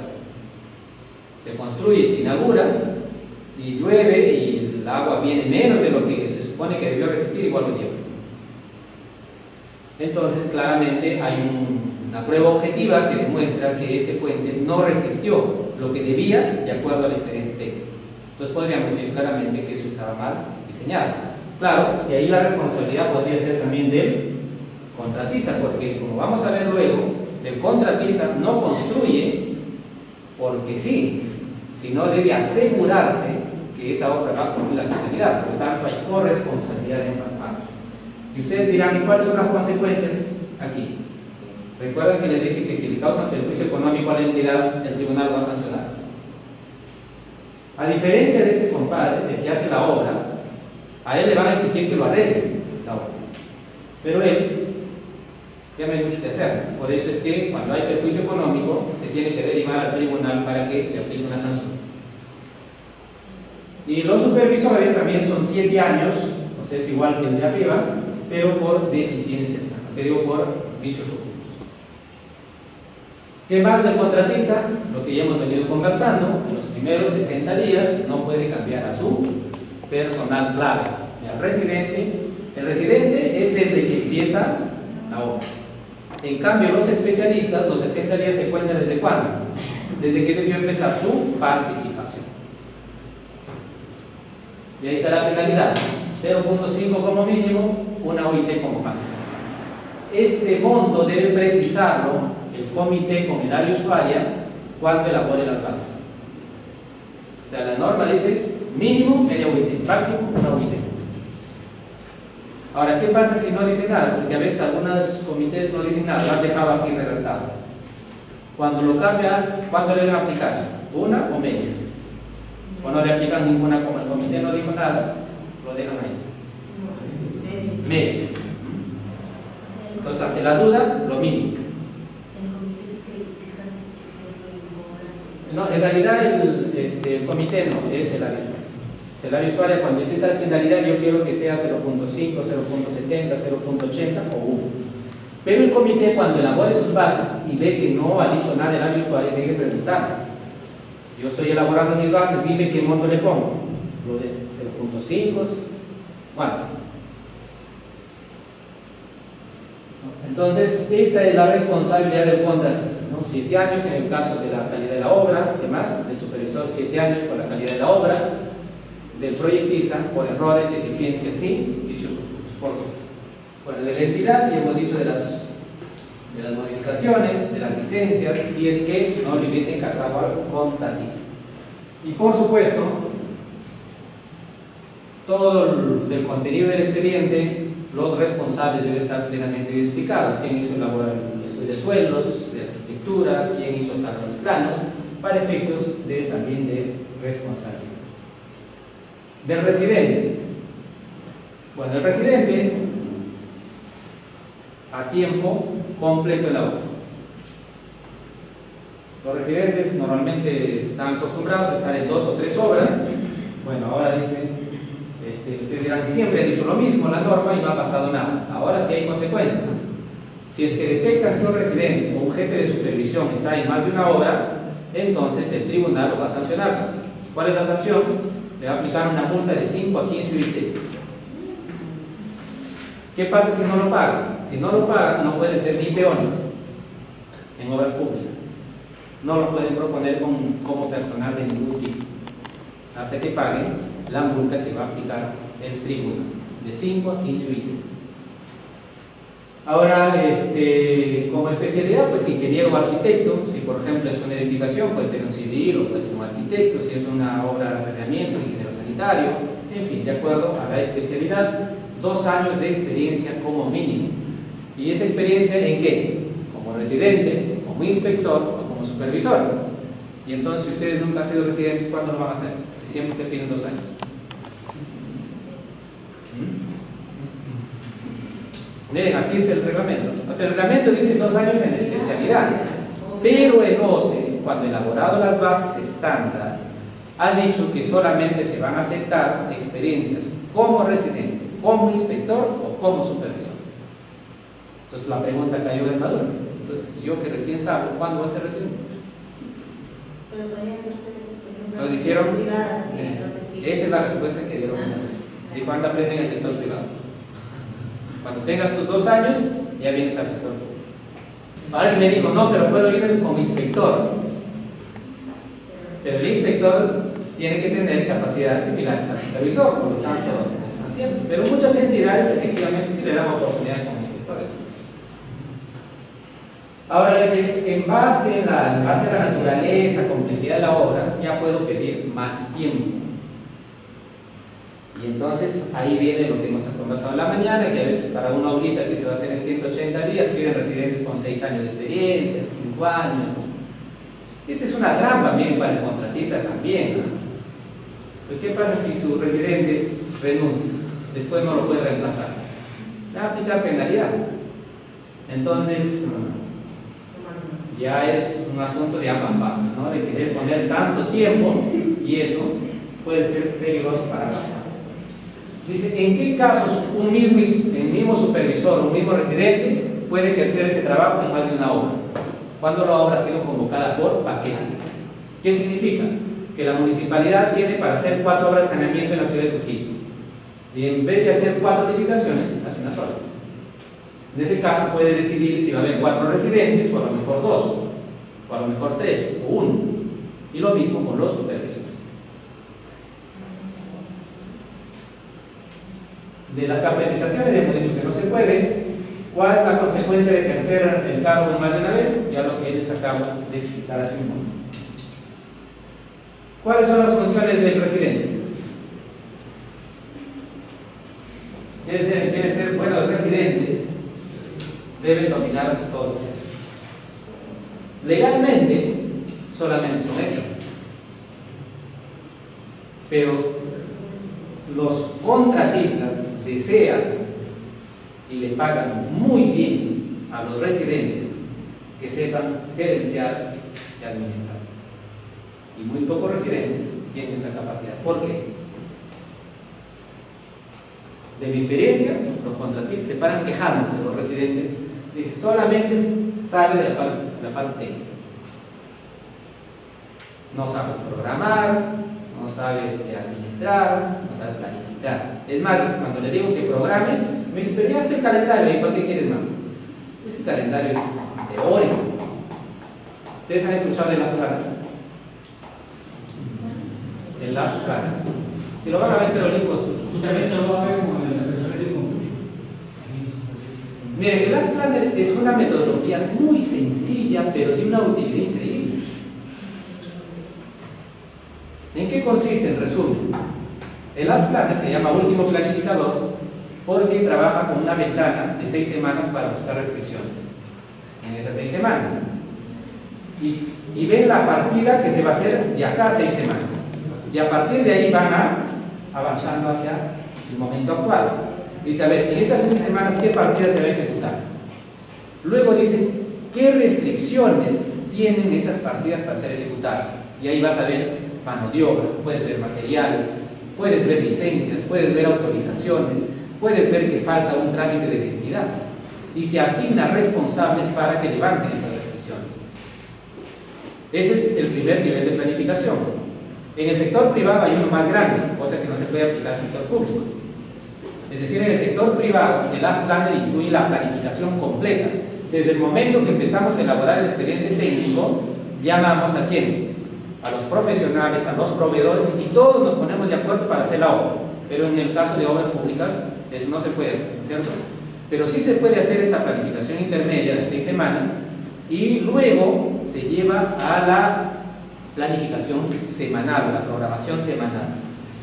Se construye, se inaugura, y llueve, y el agua viene menos de lo que se supone que debió resistir, igual lo lleva. Entonces, claramente hay una prueba objetiva que demuestra que ese puente no resistió lo que debía de acuerdo al expediente técnico. Entonces, podríamos decir claramente que eso estaba mal diseñado. Claro, y ahí la responsabilidad podría ser también del contratista, porque como vamos a ver luego, el contratista no construye porque sí, sino debe asegurarse que esa obra va a cumplir la finalidad. Por lo tanto, hay corresponsabilidad en ambas partes. Y ustedes dirán, ¿y cuáles son las consecuencias aquí? Recuerden que les dije que si le causan perjuicio económico a la entidad, el tribunal lo va a sancionar. A diferencia de este compadre, de que hace la obra, a él le van a exigir que lo arregle la obra. Pero él ya no hay mucho que hacer. Por eso es que cuando hay perjuicio económico, se tiene que derivar al tribunal para que le aplique una sanción. Y los supervisores también son 7 años, no sé, es igual que el de arriba, pero por deficiencias, te digo por vicios ocultos. ¿Qué más del contratista? Lo que ya hemos venido conversando, en los primeros 60 días no puede cambiar a su personal clave. El residente es desde que empieza la obra. En cambio, los especialistas, los 60 días se cuentan desde cuándo? Desde que debió empezar su participación. Y ahí está la penalidad: 0.5 como mínimo, una OIT como máximo. Este monto debe precisarlo el comité con el área usuaria cuando elabore las bases. O sea, la norma dice mínimo media OIT, máximo una OIT. Ahora, ¿qué pasa si no dice nada? Porque a veces algunos comités no dicen nada, lo han dejado así redactado. Cuando lo cambian, ¿cuánto le deben aplicar? ¿Una o media? O no le aplican ninguna, como el comité no dijo nada, lo dejan ahí. Media. Entonces, ante la duda, lo mínimo. No, en realidad el comité no, es el área usuaria. El área usuaria, cuando dice tal penalidad, yo quiero que sea 0.5, 0.70, 0.80 o 1. Pero el comité, cuando elabore sus bases y ve que no ha dicho nada el área usuaria, tiene que preguntar. Yo estoy elaborando mis bases, dime qué monto le pongo. Lo de 0.5, ¿cuánto? Entonces, esta es la responsabilidad del contratista, ¿no? 7 años en el caso de la calidad de la obra, además del supervisor 7 años por la calidad de la obra, del proyectista por errores, deficiencias y vicios ocultos. Bueno, de la entidad ya hemos dicho de las modificaciones, de las licencias, si es que no le hubiese encargado al contratista. Y por supuesto, todo el contenido del expediente, los responsables deben estar plenamente identificados: quién hizo elaborar el estudio de suelos, de arquitectura, quién hizo los planos, para efectos también de responsabilidad. Del residente. Bueno, el residente a tiempo completo en la obra. Los residentes normalmente están acostumbrados a estar en 2 o 3 obras. Bueno, ahora dicen, ustedes dirán, siempre he dicho lo mismo, la norma, y no ha pasado nada. Ahora sí hay consecuencias. Si es que detectan que un residente o un jefe de supervisión está en más de una obra, entonces el tribunal lo va a sancionar. ¿Cuál es la sanción? Le va a aplicar una multa de 5 a 15 UITs. ¿Qué pasa si no lo paga? Si no lo paga, no pueden ser ni peones en obras públicas. No lo pueden proponer como personal de ningún tipo, hasta que paguen la multa que va a aplicar el tribunal, de 5 a 15 UITs. Ahora, como especialidad, pues ingeniero o arquitecto. Si por ejemplo es una edificación, puede ser un civil o puede ser un arquitecto. Si es una obra de saneamiento, ingeniero sanitario. En fin, de acuerdo a la especialidad, 2 años de experiencia como mínimo. ¿Y esa experiencia en qué? Como residente, como inspector o como supervisor. Y entonces, si ustedes nunca han sido residentes, ¿cuándo lo van a hacer? Si siempre te piden 2 años. Miren, así es el reglamento. O sea, el reglamento dice 2 años en especialidad, pero el OCE, cuando ha elaborado las bases estándar, ha dicho que solamente se van a aceptar experiencias como residente, como inspector o como supervisor. Entonces la pregunta cayó de maduro. Entonces, yo que recién salgo, ¿cuándo voy a ser residente? Entonces dijeron, esa es la respuesta que dieron. Dijo, anda, aprende en el sector privado. Cuando tengas tus 2 años, ya vienes al sector público. Ahora él me dijo, no, pero puedo ir como inspector. Pero el inspector tiene que tener capacidades similares al supervisor, por lo tanto, no están haciendo. Pero muchas entidades efectivamente sí le dan oportunidad como inspectores. Ahora dice, en base a la naturaleza, complejidad de la obra, ya puedo pedir más tiempo. Y entonces ahí viene lo que hemos conversado en la mañana, que a veces para una obrita que se va a hacer en 180 días piden residentes con 6 años de experiencia, 5 años. Esta es una trampa, miren, para el contratista también, ¿no? Pero ¿qué pasa si su residente renuncia? Después no lo puede reemplazar. Va a aplicar penalidad. Entonces, ya es un asunto de ambas partes, ¿no? De querer poner tanto tiempo, y eso puede ser peligroso para las partes. Dice, ¿en qué casos el mismo supervisor, un mismo residente puede ejercer ese trabajo en más de una obra? Cuando la obra ha sido convocada por paquete. ¿Qué significa? Que la municipalidad tiene para hacer 4 obras de saneamiento en la ciudad de Trujillo. Y en vez de hacer 4 licitaciones, hace una sola. En ese caso puede decidir si va a haber 4 residentes, o a lo mejor 2, o a lo mejor 3, o 1. Y lo mismo con los supervisores. De las capacitaciones ya hemos dicho que no se puede. ¿Cuál es la consecuencia de ejercer el cargo más de una vez? Ya lo que les acabo de explicar hace un momento. ¿Cuáles son las funciones del residente? Quieren ser buenos residentes, deben dominar todos esos. Legalmente, solamente son esas. Pero los contratistas desean y le pagan muy bien a los residentes que sepan gerenciar y administrar. Y muy pocos residentes tienen esa capacidad. ¿Por qué? De mi experiencia, los contratistas se paran quejando de los residentes. Dice, solamente sabe de la parte técnica. No sabe programar, no sabe administrar, no sabe planificar. Es más, cuando le digo que programe, me dice, pero ya está el calendario, ¿y por qué quieres más? Ese calendario es teórico. ¿Ustedes han escuchado de las planas? De las planas. Si lo van a ver, pero en construcción. Justamente lo va a ver como en la Federación de Construcción. Miren, el Last Planner es una metodología muy sencilla, pero de una utilidad increíble. ¿En qué consiste? En resumen, el Last Planner se llama último planificador porque trabaja con una ventana de 6 semanas para buscar restricciones en esas 6 semanas. Y ven la partida que se va a hacer de acá a 6 semanas. Y a partir de ahí van avanzando hacia el momento actual. Dice, a ver, en estas 6 semanas, ¿qué partida se va a ejecutar? Luego dice, ¿qué restricciones tienen esas partidas para ser ejecutadas? Y ahí vas a ver mano de obra, puedes ver materiales, puedes ver licencias, puedes ver autorizaciones, puedes ver que falta un trámite de identidad. Y se asigna responsables para que levanten esas restricciones. Ese es el primer nivel de planificación. En el sector privado hay uno más grande, cosa que no se puede aplicar al sector público. Es decir, en el sector privado, el Last Planner incluye la planificación completa. Desde el momento que empezamos a elaborar el expediente técnico, llamamos a quién, a los profesionales, a los proveedores, y todos nos ponemos de acuerdo para hacer la obra. Pero en el caso de obras públicas, eso no se puede hacer, ¿cierto? Pero sí se puede hacer esta planificación intermedia de 6 semanas, y luego se lleva a la planificación semanal, la programación semanal.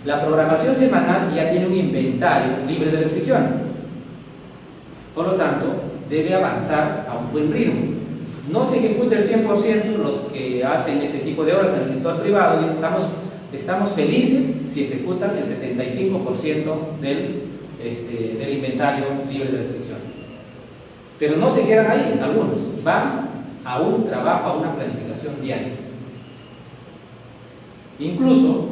La programación semanal ya tiene un inventario libre de restricciones. Por lo tanto, debe avanzar a un buen ritmo. No se ejecuta el 100%, los que hacen este tipo de obras en el sector privado dicen, estamos felices si ejecutan el 75% del inventario libre de restricciones. Pero no se quedan ahí, algunos van a un trabajo, a una planificación diaria. Incluso,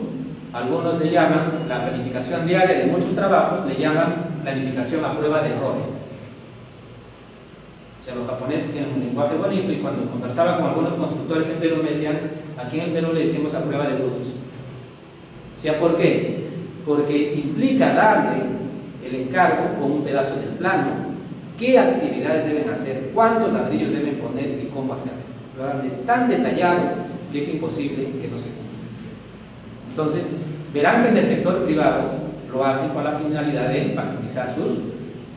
algunos le llaman la planificación diaria de muchos trabajos, le llaman planificación a prueba de errores. O sea, los japoneses tienen un lenguaje bonito, y cuando conversaba con algunos constructores en Perú me decían, aquí en el Perú le decimos a prueba de brutos. O sea, ¿por qué? Porque implica darle el encargo con un pedazo del plano, qué actividades deben hacer, cuántos ladrillos deben poner y cómo hacerlo. Lo dan tan detallado que es imposible que no se cumpla. Entonces, verán que en el sector privado lo hacen con la finalidad de maximizar sus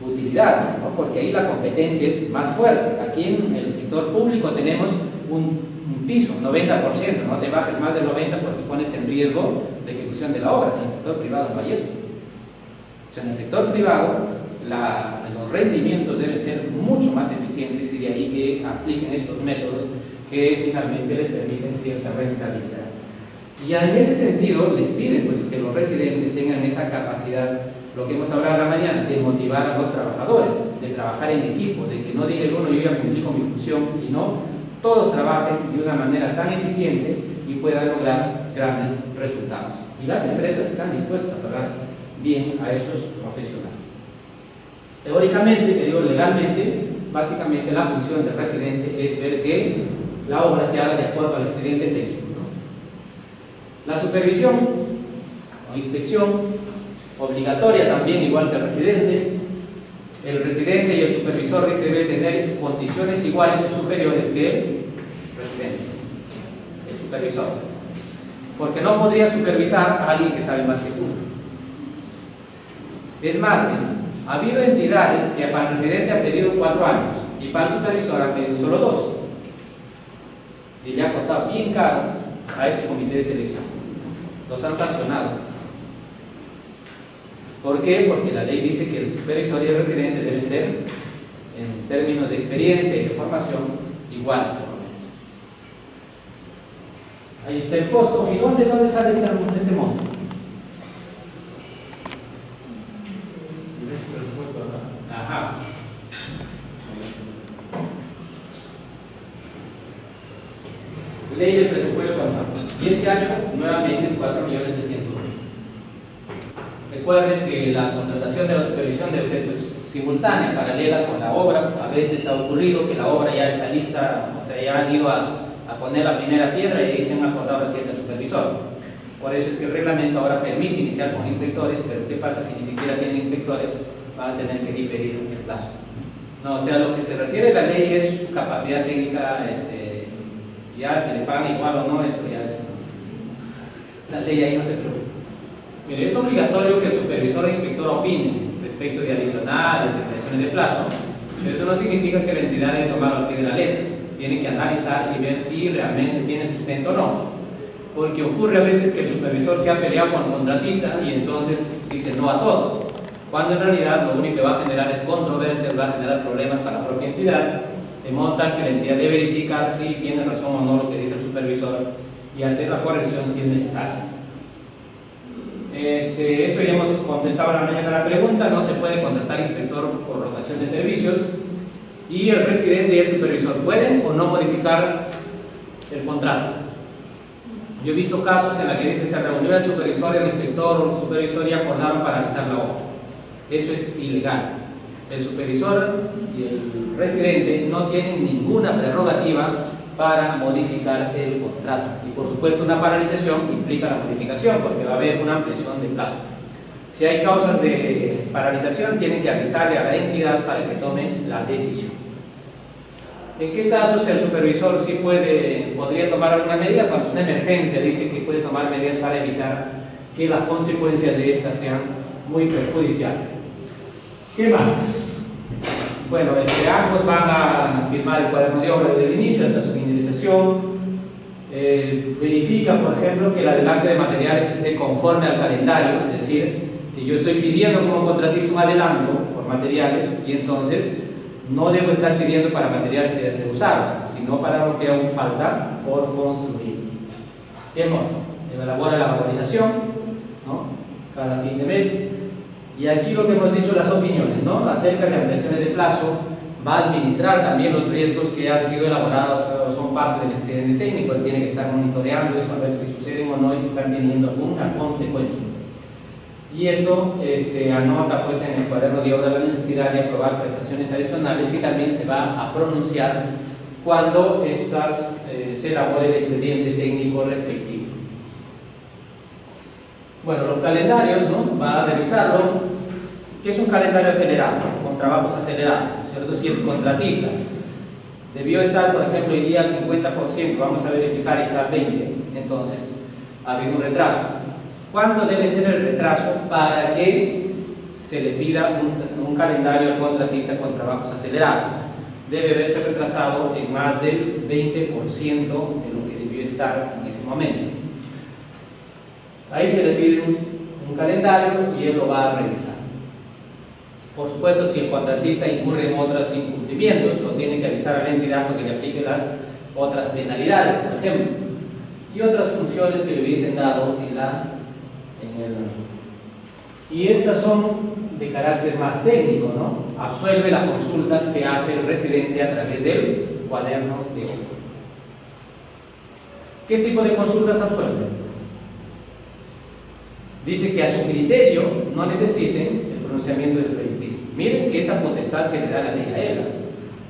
utilidades, ¿no? Porque ahí la competencia es más fuerte. Aquí en el sector público tenemos un piso, 90%, no te bajes más del 90% porque pones en riesgo la ejecución de la obra. En el sector privado no hay eso. O sea, en el sector privado los rendimientos deben ser mucho más eficientes y de ahí que apliquen estos métodos que finalmente les permiten cierta rentabilidad. Y ya en ese sentido les piden pues, que los residentes tengan esa capacidad, lo que hemos hablado en la mañana, de motivar a los trabajadores, de trabajar en equipo, de que no diga el uno yo ya cumplí con mi función, sino todos trabajen de una manera tan eficiente y puedan lograr grandes resultados. Y las empresas están dispuestas a pagar bien a esos profesionales. Teóricamente, que digo legalmente, básicamente la función del residente es ver que la obra se haga de acuerdo al expediente técnico, ¿no? La supervisión o inspección obligatoria también, igual que el residente. El residente y el supervisor dice debe tener condiciones iguales o superiores que el residente, el supervisor, porque no podría supervisar a alguien que sabe más que tú. Es más, ha habido entidades que para el residente han pedido 4 años y para el supervisor han pedido solo 2 y le ha costado bien caro a ese comité de selección. Los han sancionado. ¿Por qué? Porque la ley dice que el supervisor y el residente deben ser, en términos de experiencia y de formación, iguales por lo menos. Ahí está el costo. ¿Y dónde sale este monto? Ajá. Ley del presupuesto anual. Y este año nuevamente es 4.100.000. Recuerden que la contratación de la supervisión debe ser pues, simultánea, paralela con la obra. A veces ha ocurrido que la obra ya está lista, o sea, ya han ido a poner la primera piedra y ahí se han acordado recién el supervisor. Por eso es que el reglamento ahora permite iniciar con inspectores, pero ¿qué pasa si ni siquiera tienen inspectores? Van a tener que diferir el plazo. No, o sea, lo que se refiere a la ley es su capacidad técnica, ya si le pagan igual o no, eso ya es. La ley ahí no se preocupa. Pero es obligatorio que el supervisor o inspector opine respecto de adicionales, de extensiones de plazo, pero eso no significa que la entidad debe tomarlo al pie de la letra. Tiene que analizar y ver si realmente tiene sustento o no. Porque ocurre a veces que el supervisor se ha peleado con el contratista y entonces dice no a todo, cuando en realidad lo único que va a generar es controversia, va a generar problemas para la propia entidad, de modo tal que la entidad debe verificar si tiene razón o no lo que dice el supervisor y hacer la corrección si es necesario. Esto ya hemos contestado a la mañana la pregunta. No se puede contratar inspector por rotación de servicios, y el residente y el supervisor pueden o no modificar el contrato. Yo he visto casos en los que dice se reunió el supervisor, el inspector o el supervisor y acordaron paralizar la obra. Eso es ilegal. El supervisor y el residente no tienen ninguna prerrogativa para modificar el contrato. Y por supuesto una paralización implica la modificación porque va a haber una ampliación de plazo. Si hay causas de paralización, tienen que avisarle a la entidad para que tome la decisión. ¿En qué casos el supervisor sí podría tomar alguna medida? Cuando es una emergencia, dice que puede tomar medidas para evitar que las consecuencias de esta sean muy perjudiciales. ¿Qué más? Bueno, ambos van a firmar el cuaderno de obra desde el inicio hasta su finalización. Verifica, por ejemplo, que el adelanto de materiales esté conforme al calendario, es decir, que yo estoy pidiendo como contratista un adelanto por materiales y entonces no debo estar pidiendo para materiales que ya se usaron, sino para lo que aún falta por construir. Elabora la valorización, ¿no?, cada fin de mes. Y aquí lo que hemos dicho, las opiniones, ¿no?, acerca de ampliaciones de plazo. Va a administrar también los riesgos que han sido elaborados o son parte del expediente técnico. Él tiene que estar monitoreando eso, a ver si suceden o no y si están teniendo alguna consecuencia. Y esto anota pues en el cuaderno de obra la necesidad de aprobar prestaciones adicionales y también se va a pronunciar cuando estas se elabore el expediente técnico respectivo. Bueno, los calendarios, ¿no?, va a revisarlo. ¿Qué es un calendario acelerado? Con trabajos acelerados, ¿cierto? Si el contratista debió estar, por ejemplo, hoy día al 50%, vamos a verificar y está al 20%, entonces ha habido un retraso. ¿Cuánto debe ser el retraso para que se le pida un calendario al contratista con trabajos acelerados. Debe haberse retrasado en más del 20% de lo que debió estar en ese momento. Ahí se le pide un calendario y él lo va a revisar. Por supuesto, si el contratista incurre en otros incumplimientos, lo tiene que avisar a la entidad porque le aplique las otras penalidades, por ejemplo, y otras funciones que le hubiesen dado y estas son de carácter más técnico, ¿no? Absuelve las consultas que hace el residente a través del cuaderno de obra. ¿Qué tipo de consultas absuelve? Dice que a su criterio no necesiten el pronunciamiento del proyectista. Miren que esa potestad que le da la ley a él.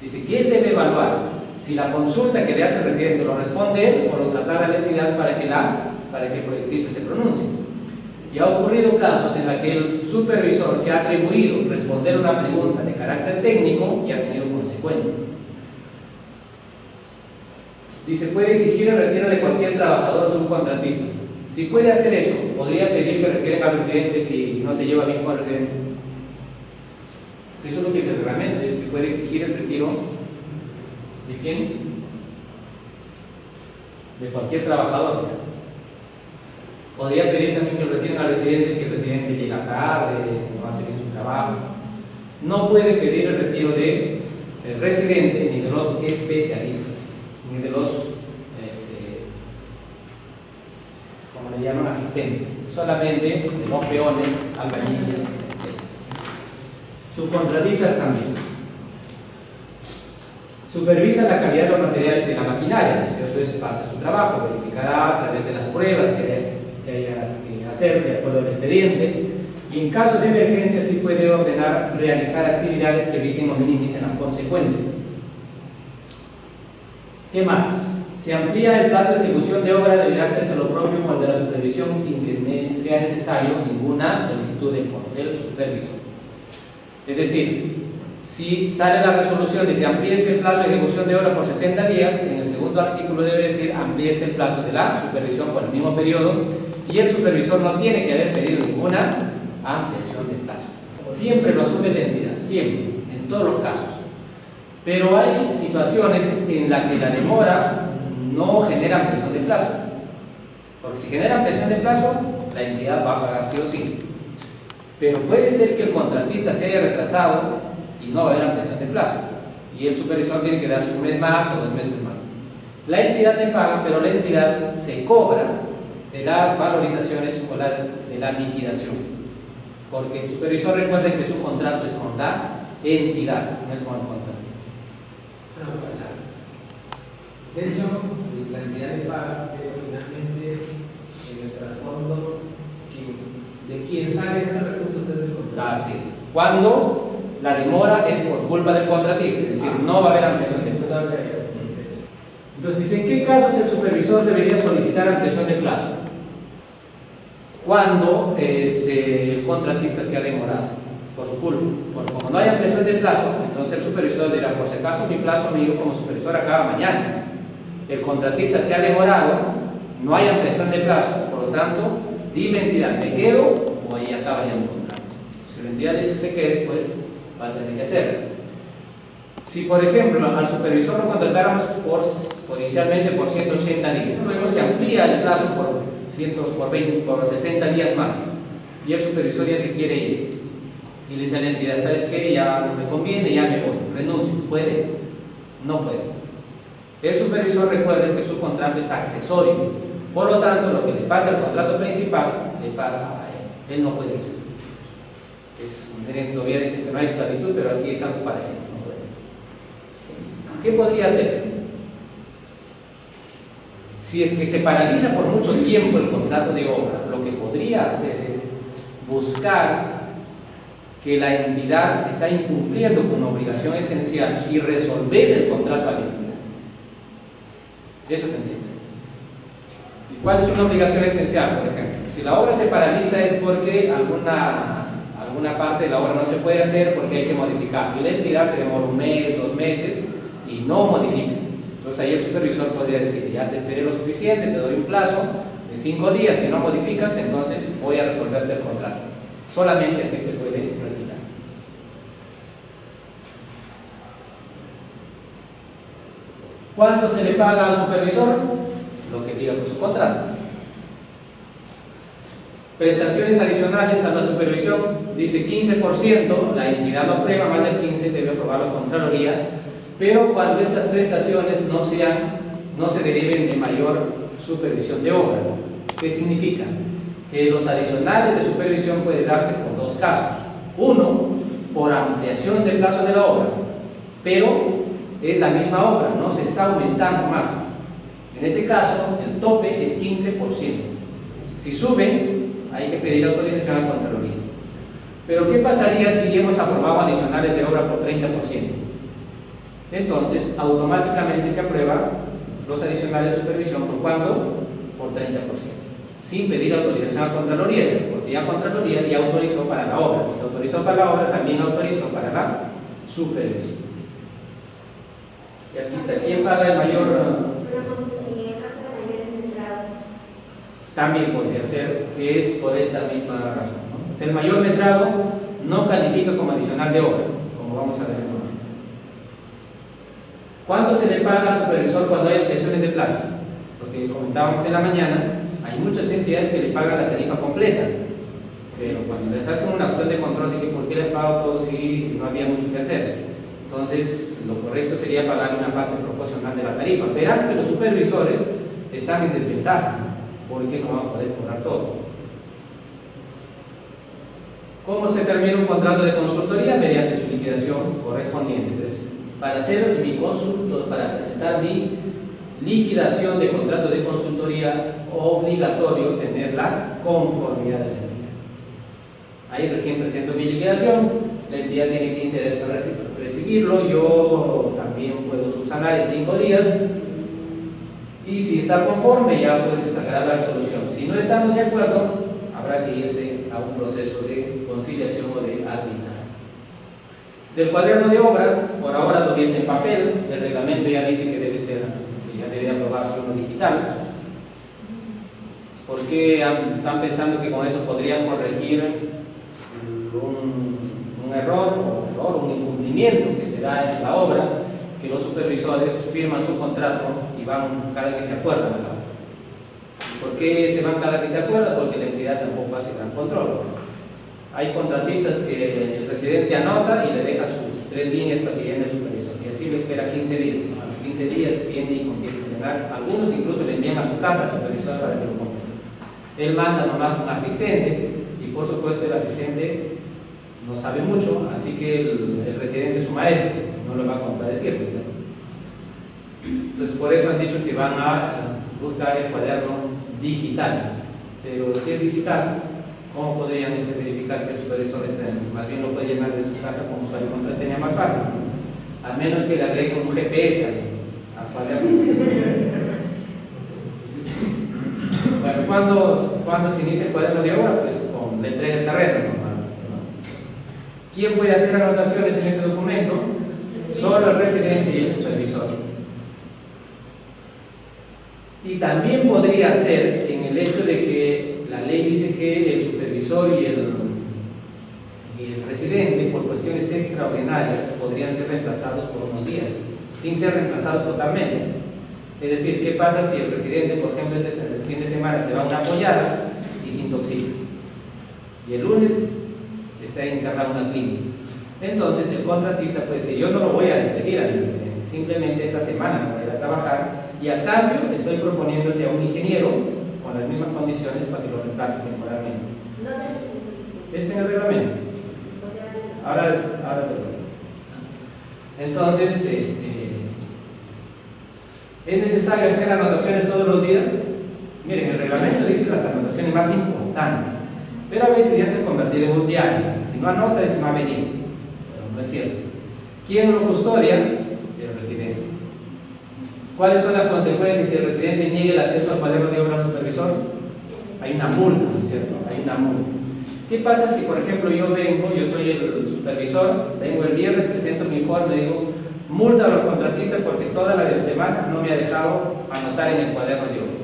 Dice que él debe evaluar si la consulta que le hace el residente lo responde él o lo traslada a la entidad para que el proyectista se pronuncie. Y ha ocurrido casos en los que el supervisor se ha atribuido responder una pregunta de carácter técnico y ha tenido consecuencias. Dice, puede exigir el retiro de cualquier trabajador o subcontratista. Si puede hacer eso, podría pedir que retiren al residente si no se lleva bien con el residente. Eso es lo que dice el reglamento, dice que puede exigir el retiro ¿de quién? De cualquier trabajador. Podría pedir también que lo retiren al residente si el residente llega tarde, no hace bien su trabajo. No puede pedir el retiro del residente ni de los especialistas, ni de los, como le llaman, asistentes, solamente de los peones, albañiles. Subcontratistas también. Supervisa la calidad de los materiales de la maquinaria, ¿no es cierto? Es parte de su trabajo, verificará a través de las pruebas que haya que hacer de acuerdo al expediente, y en caso de emergencia sí puede ordenar realizar actividades que eviten o minimicen las consecuencias. ¿Qué más? Se amplía el plazo de ejecución de obra, deberá hacerse lo propio con el de la supervisión sin que sea necesario ninguna solicitud del supervisor. Es decir, si sale la resolución y se amplíese el plazo de ejecución de obra por 60 días, en el segundo artículo debe decir amplíese el plazo de la supervisión por el mismo periodo, y el supervisor no tiene que haber pedido ninguna ampliación de plazo. Siempre lo asume la entidad, siempre, en todos los casos. Pero hay situaciones en las que la demora no genera ampliación de plazo. Porque si genera ampliación de plazo, la entidad va a pagar sí o sí. Pero puede ser que el contratista se haya retrasado y no va a haber ampliación de plazo. Y el supervisor tiene que darse un mes más o 2 meses más. La entidad le paga, pero la entidad se cobra de las valorizaciones o de la liquidación. Porque el supervisor recuerde que su contrato es con la entidad, no es con el contratista. De hecho, la entidad le paga, pero finalmente en el trasfondo de quien salen esos recursos es del contratista. Así es. Cuando la demora es por culpa del contratista, es decir, no va a haber ampliación de plazo. Entonces dice, ¿en qué casos el supervisor debería solicitar ampliación de plazo? Cuando el contratista se ha demorado por su culpa. Porque como no hay ampliación de plazo, entonces el supervisor dirá, por si acaso mi plazo amigo como supervisor acaba mañana. El contratista se ha demorado, no hay ampliación de plazo, por lo tanto, dime entidad, ¿me quedo o ahí acaba ya mi contrato? Si la entidad dice que se quede, pues va a tener que hacerlo. Si por ejemplo al supervisor lo contratáramos inicialmente por 180 días, luego se amplía el plazo por 60 días más y el supervisor ya se quiere ir y le dice a la entidad, ¿sabes qué? Ya no me conviene, ya me voy, renuncio. ¿Puede? No puede. El supervisor recuerde que su contrato es accesorio, por lo tanto lo que le pasa al contrato principal le pasa a él. Él no puede ir. Todavía dicen que no hay esclavitud, pero aquí es algo parecido. No puede. ¿Qué podría hacer? Si es que se paraliza por mucho tiempo el contrato de obra, lo que podría hacer es buscar que la entidad está incumpliendo con una obligación esencial y resolver el contrato a la entidad. Eso tendría que ser. ¿Y cuál es una obligación esencial, por ejemplo? Si la obra se paraliza es porque alguna parte de la obra no se puede hacer porque hay que modificar. Y la entidad se demora 1 mes, 2 meses y no modifica. Entonces ahí el supervisor podría decir, ya te esperé lo suficiente, te doy un plazo de 5 días, si no modificas, entonces voy a resolverte el contrato. Solamente así se puede retirar. ¿Cuánto se le paga al supervisor? Lo que diga por su contrato. Prestaciones adicionales a la supervisión, dice 15%, la entidad lo aprueba, más del 15% debe aprobarlo la Contraloría, pero cuando estas prestaciones no se deriven de mayor supervisión de obra. ¿Qué significa? Que los adicionales de supervisión pueden darse por dos casos. Uno, por ampliación del plazo de la obra, pero es la misma obra, no se está aumentando más. En ese caso, el tope es 15%. Si sube, hay que pedir autorización a la Contraloría. Pero ¿qué pasaría si hemos aprobado adicionales de obra por 30%? Entonces, automáticamente se aprueba los adicionales de supervisión. ¿Por cuánto? Por 30%. Sin pedir autorización a la Contraloría, porque ya Contraloría ya autorizó para la obra. Y se autorizó para la obra, también autorizó para la supervisión. Y aquí está, ¿quién paga el mayor? Una consulta, y en el caso de mayores entrados. También podría ser que es por esta misma razón, ¿no? O sea, el mayor metrado no califica como adicional de obra, como vamos a ver en un momento. ¿Cuánto se le paga al supervisor cuando hay ampliaciones de plazo? Porque comentábamos en la mañana, hay muchas entidades que le pagan la tarifa completa, pero cuando les hacen una opción de control dicen ¿por qué les pago todo si no había mucho que hacer? Entonces, lo correcto sería pagar una parte proporcional de la tarifa. Verán que los supervisores están en desventaja, porque no van a poder cobrar todo. ¿Cómo se termina un contrato de consultoría? Mediante su liquidación correspondiente. Entonces, para hacer mi consultor, para presentar mi liquidación de contrato de consultoría, obligatorio tener la conformidad de la entidad. Ahí recién presento mi liquidación. La entidad tiene 15 días para recibirlo, yo también puedo subsanar en 5 días y si está conforme ya pues se sacará la resolución. Si no estamos de acuerdo, habrá que irse a un proceso de conciliación o de arbitraje. Del cuaderno de obra, por ahora lo dice en papel, el reglamento ya dice que debe ser, que ya debe aprobarse uno digital. ¿Por qué están pensando que con eso podrían corregir un error, un incumplimiento que se da en la obra, que los supervisores firman su contrato y van cada que se acuerdan de la obra? ¿Por qué se van cada que se acuerda? Porque la entidad tampoco hace gran control. Hay contratistas que el presidente anota y le deja sus 3 líneas para que llene el supervisor, y así le espera 15 días. A los 15 días viene y comienza a llenar. Algunos incluso le envían a su casa al supervisor para que lo complete. Él manda nomás un asistente y por supuesto el asistente no sabe mucho, así que el presidente es su maestro, no lo va a contradecir, ¿no? Entonces por eso han dicho que van a buscar el cuaderno digital, pero si es digital, ¿cómo podrían verificar que el supervisor está en? Más bien lo puede llenar de su casa con usuario y contraseña más fácil, ¿no? A menos que le agreguen un GPS al cuaderno. Bueno, ¿cuándo se inicia el cuaderno de obra? Pues con la entrega del terreno, ¿no? ¿Quién puede hacer anotaciones en ese documento? Solo el residente y el supervisor. Y también podría ser en el hecho de que la ley dice que el supervisor y el residente, por cuestiones extraordinarias, podrían ser reemplazados por unos días, sin ser reemplazados totalmente. Es decir, ¿qué pasa si el residente, por ejemplo, este fin de semana se va a una apoyada y se intoxica? Y el lunes está internado en una clínica. Entonces el contratista puede decir, yo no lo voy a despedir al residente, simplemente esta semana no voy a ir a trabajar y a cambio estoy proponiéndote a un ingeniero con las mismas condiciones para que lo reemplace temporalmente. Esto en el reglamento. Ahora te lo digo. Entonces, ¿es necesario hacer anotaciones todos los días? Miren, el reglamento dice las anotaciones más importantes, pero a veces ya se ha convertido en un diario. Si no anota, es no ha venido. Pero no es cierto. ¿Quién lo custodia? El residente. ¿Cuáles son las consecuencias si el residente niega el acceso al cuaderno de obra al supervisor? Hay una multa, ¿no es cierto? Hay una multa. ¿Qué pasa si, por ejemplo, yo soy el supervisor, vengo el viernes, presento mi informe y digo, multa a los contratistas porque toda la semana no me ha dejado anotar en el cuaderno de obra?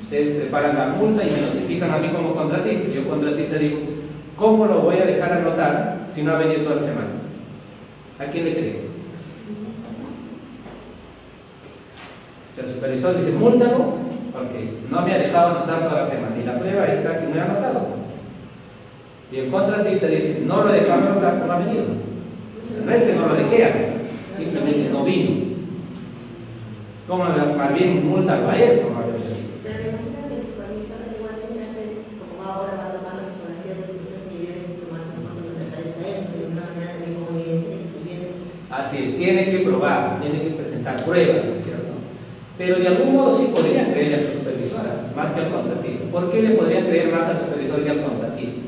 Ustedes preparan la multa y me notifican a mí como contratista. Yo contratista digo, ¿cómo lo voy a dejar anotar si no ha venido toda la semana? ¿A quién le creo? El supervisor dice, múltalo, porque no me ha dejado anotar toda la semana, y la prueba está que no he anotado. Y el contratista dice, no lo he dejado anotar, no ha venido. O sea, no es que no lo dejé, simplemente no vino. ¿Cómo me vas? Más bien múltalo a él, como había dicho. Pero imagino que el supervisor igual siempre hace, como ahora va a tomar las fotografías del proceso y debe tomarse una foto que le parece a él, de una manera también como evidencia de que se viene. Así es, tiene que probar, tiene que presentar pruebas, ¿no es cierto? Pero de algún modo sí podrían creerle a su supervisora, más que al contratista. ¿Por qué le podrían creer más al supervisor que al contratista?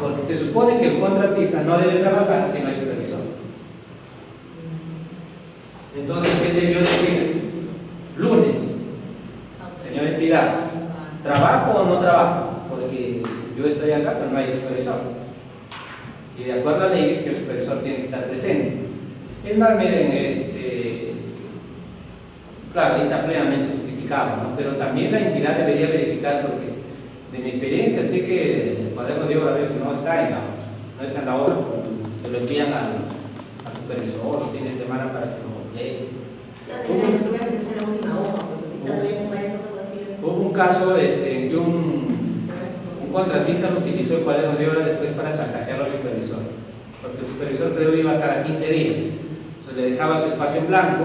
Porque se supone que el contratista no debe trabajar si no hay supervisor. Entonces, ¿qué debió decir? Lunes, señor entidad, ¿trabajo o no trabajo? Porque yo estoy acá, pero no hay supervisor. Y de acuerdo a la ley, es que el supervisor tiene que estar presente. Es más, miren, claro, ahí está plenamente justificado, ¿no? Pero también la entidad debería verificar, porque de mi experiencia sé que el cuaderno de obra a veces no está en la obra, se lo envían al supervisor los fines de semana para que lo llegue. Hubo un caso en que un contratista lo utilizó el cuaderno de obra después para chantajearlo al supervisor, porque el supervisor creo iba cada 15 días, entonces le dejaba su espacio en blanco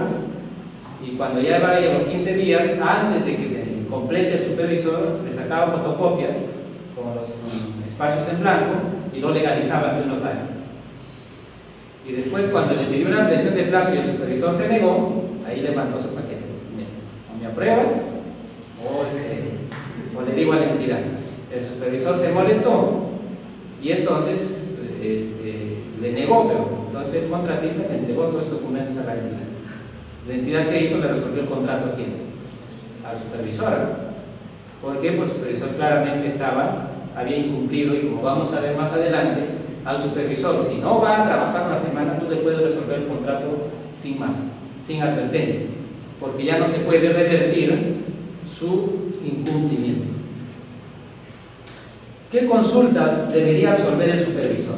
y cuando ya iba a los 15 días, antes de que complete el supervisor, le sacaba fotocopias con los espacios en blanco y lo legalizaba ante un notario. Y después, cuando le pidió una ampliación de plazo y el supervisor se negó, ahí le mandó su paquete. O me apruebas o le digo a la entidad. El supervisor se molestó y entonces le negó, pero entonces el contratista le entregó todos los documentos a la entidad. La entidad que hizo le resolvió el contrato a quién? Al supervisor. ¿Por qué? Pues el supervisor claramente había incumplido, y como vamos a ver más adelante, al supervisor, si no va a trabajar una semana, tú le puedes resolver el contrato sin más, sin advertencia, porque ya no se puede revertir su incumplimiento. ¿Qué consultas debería absolver el supervisor?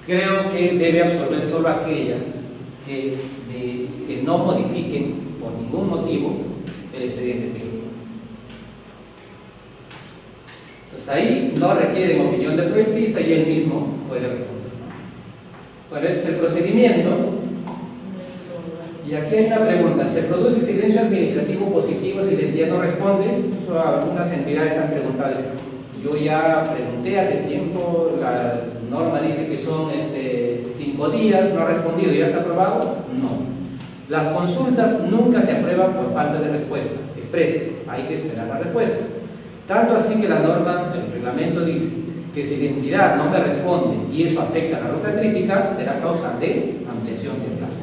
Creo que debe absolver solo aquellas que no modifiquen por ningún motivo el expediente técnico. Entonces ahí no requieren opinión del proyectista y él mismo puede responder. Bueno, ese es el procedimiento. Y aquí hay una pregunta: ¿se produce silencio administrativo positivo si la entidad no responde? Eso algunas entidades han preguntado eso. Yo ya pregunté hace tiempo, la norma dice que son 5 días, no ha respondido, ¿ya está aprobado? No. Las consultas nunca se aprueban por falta de respuesta expresa, hay que esperar la respuesta. Tanto así que la norma, el reglamento dice que si la entidad no me responde y eso afecta a la ruta crítica, será causa de ampliación de plazos.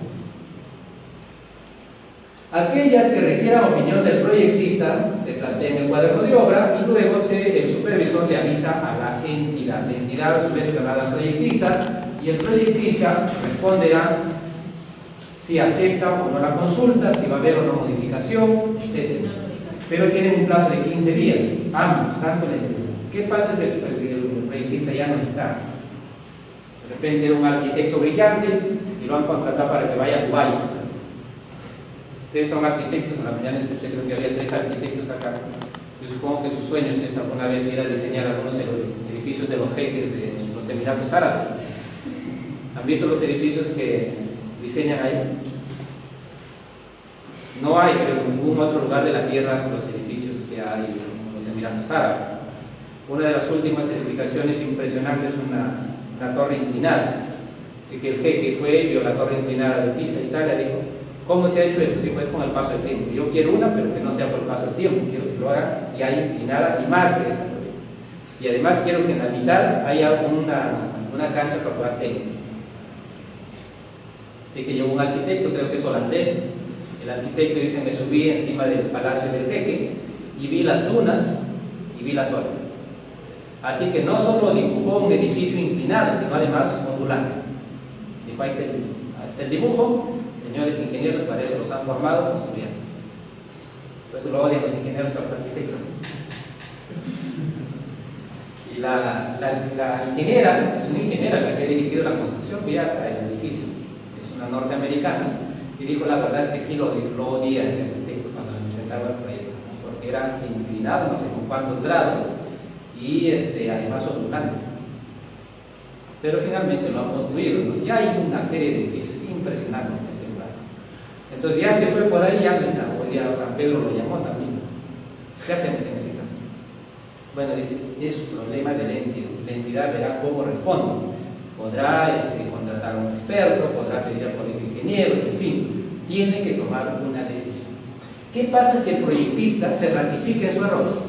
Aquellas que requieran opinión del proyectista se plantean en el cuaderno de obra y luego el supervisor le avisa a la entidad. La entidad a su vez traslada al proyectista y el proyectista responderá si acepta o no la consulta, si va a haber o no modificación, etc. Pero tienen un plazo de 15 días, ambos, tanto la entidad. ¿Qué pasa si el proyectista ya no está? De repente era un arquitecto brillante y lo han contratado para que vaya a Dubái. Ustedes son arquitectos, en la mañana escuché, creo que había 3 arquitectos acá. Yo supongo que sus sueños es alguna vez ir a diseñar algunos edificios de los jeques de los Emiratos Árabes. ¿Han visto los edificios que diseñan ahí? No hay, creo, en ningún otro lugar de la tierra los edificios que hay en los Emiratos Árabes. Una de las últimas edificaciones impresionantes es una torre inclinada. Así que el jeque fue, vio la torre inclinada de Pisa, Italia, dijo: ¿cómo se ha hecho esto? Dijo: es con el paso del tiempo. Yo quiero una, pero que no sea por el paso del tiempo. Quiero que lo haga y haya inclinada y más que esa torre. Y además quiero que en la mitad haya una cancha para jugar tenis. Así que llegó un arquitecto, creo que es holandés. El arquitecto dice: me subí encima del palacio del jeque y vi las dunas y vi las olas. Así que no solo dibujó un edificio inclinado, sino además ondulante. Dijo: ahí está el dibujo. Señores ingenieros, para eso los han formado, construyendo. Por eso lo odian los ingenieros a los arquitectos. Y la ingeniera, es una ingeniera la que ha dirigido la construcción, ya hasta el edificio, es una norteamericana. Y dijo, la verdad es que sí lo odia ese arquitecto cuando le presentaba el proyecto, ¿no? Porque era inclinado no sé con cuántos grados y además ondulante. Pero finalmente lo han construido, ¿no? Ya hay una serie de edificios impresionantes en ese lugar. Entonces ya se fue por ahí, ya no está. Hoy día San Pedro lo llamó también. ¿Qué hacemos en ese caso? Bueno, dice, es un problema de la entidad. La entidad verá cómo responde. Podrá contratar a un experto, podrá pedir al colegio de ingenieros, en fin, tiene que tomar una decisión. ¿Qué pasa si el proyectista se ratifica en su error?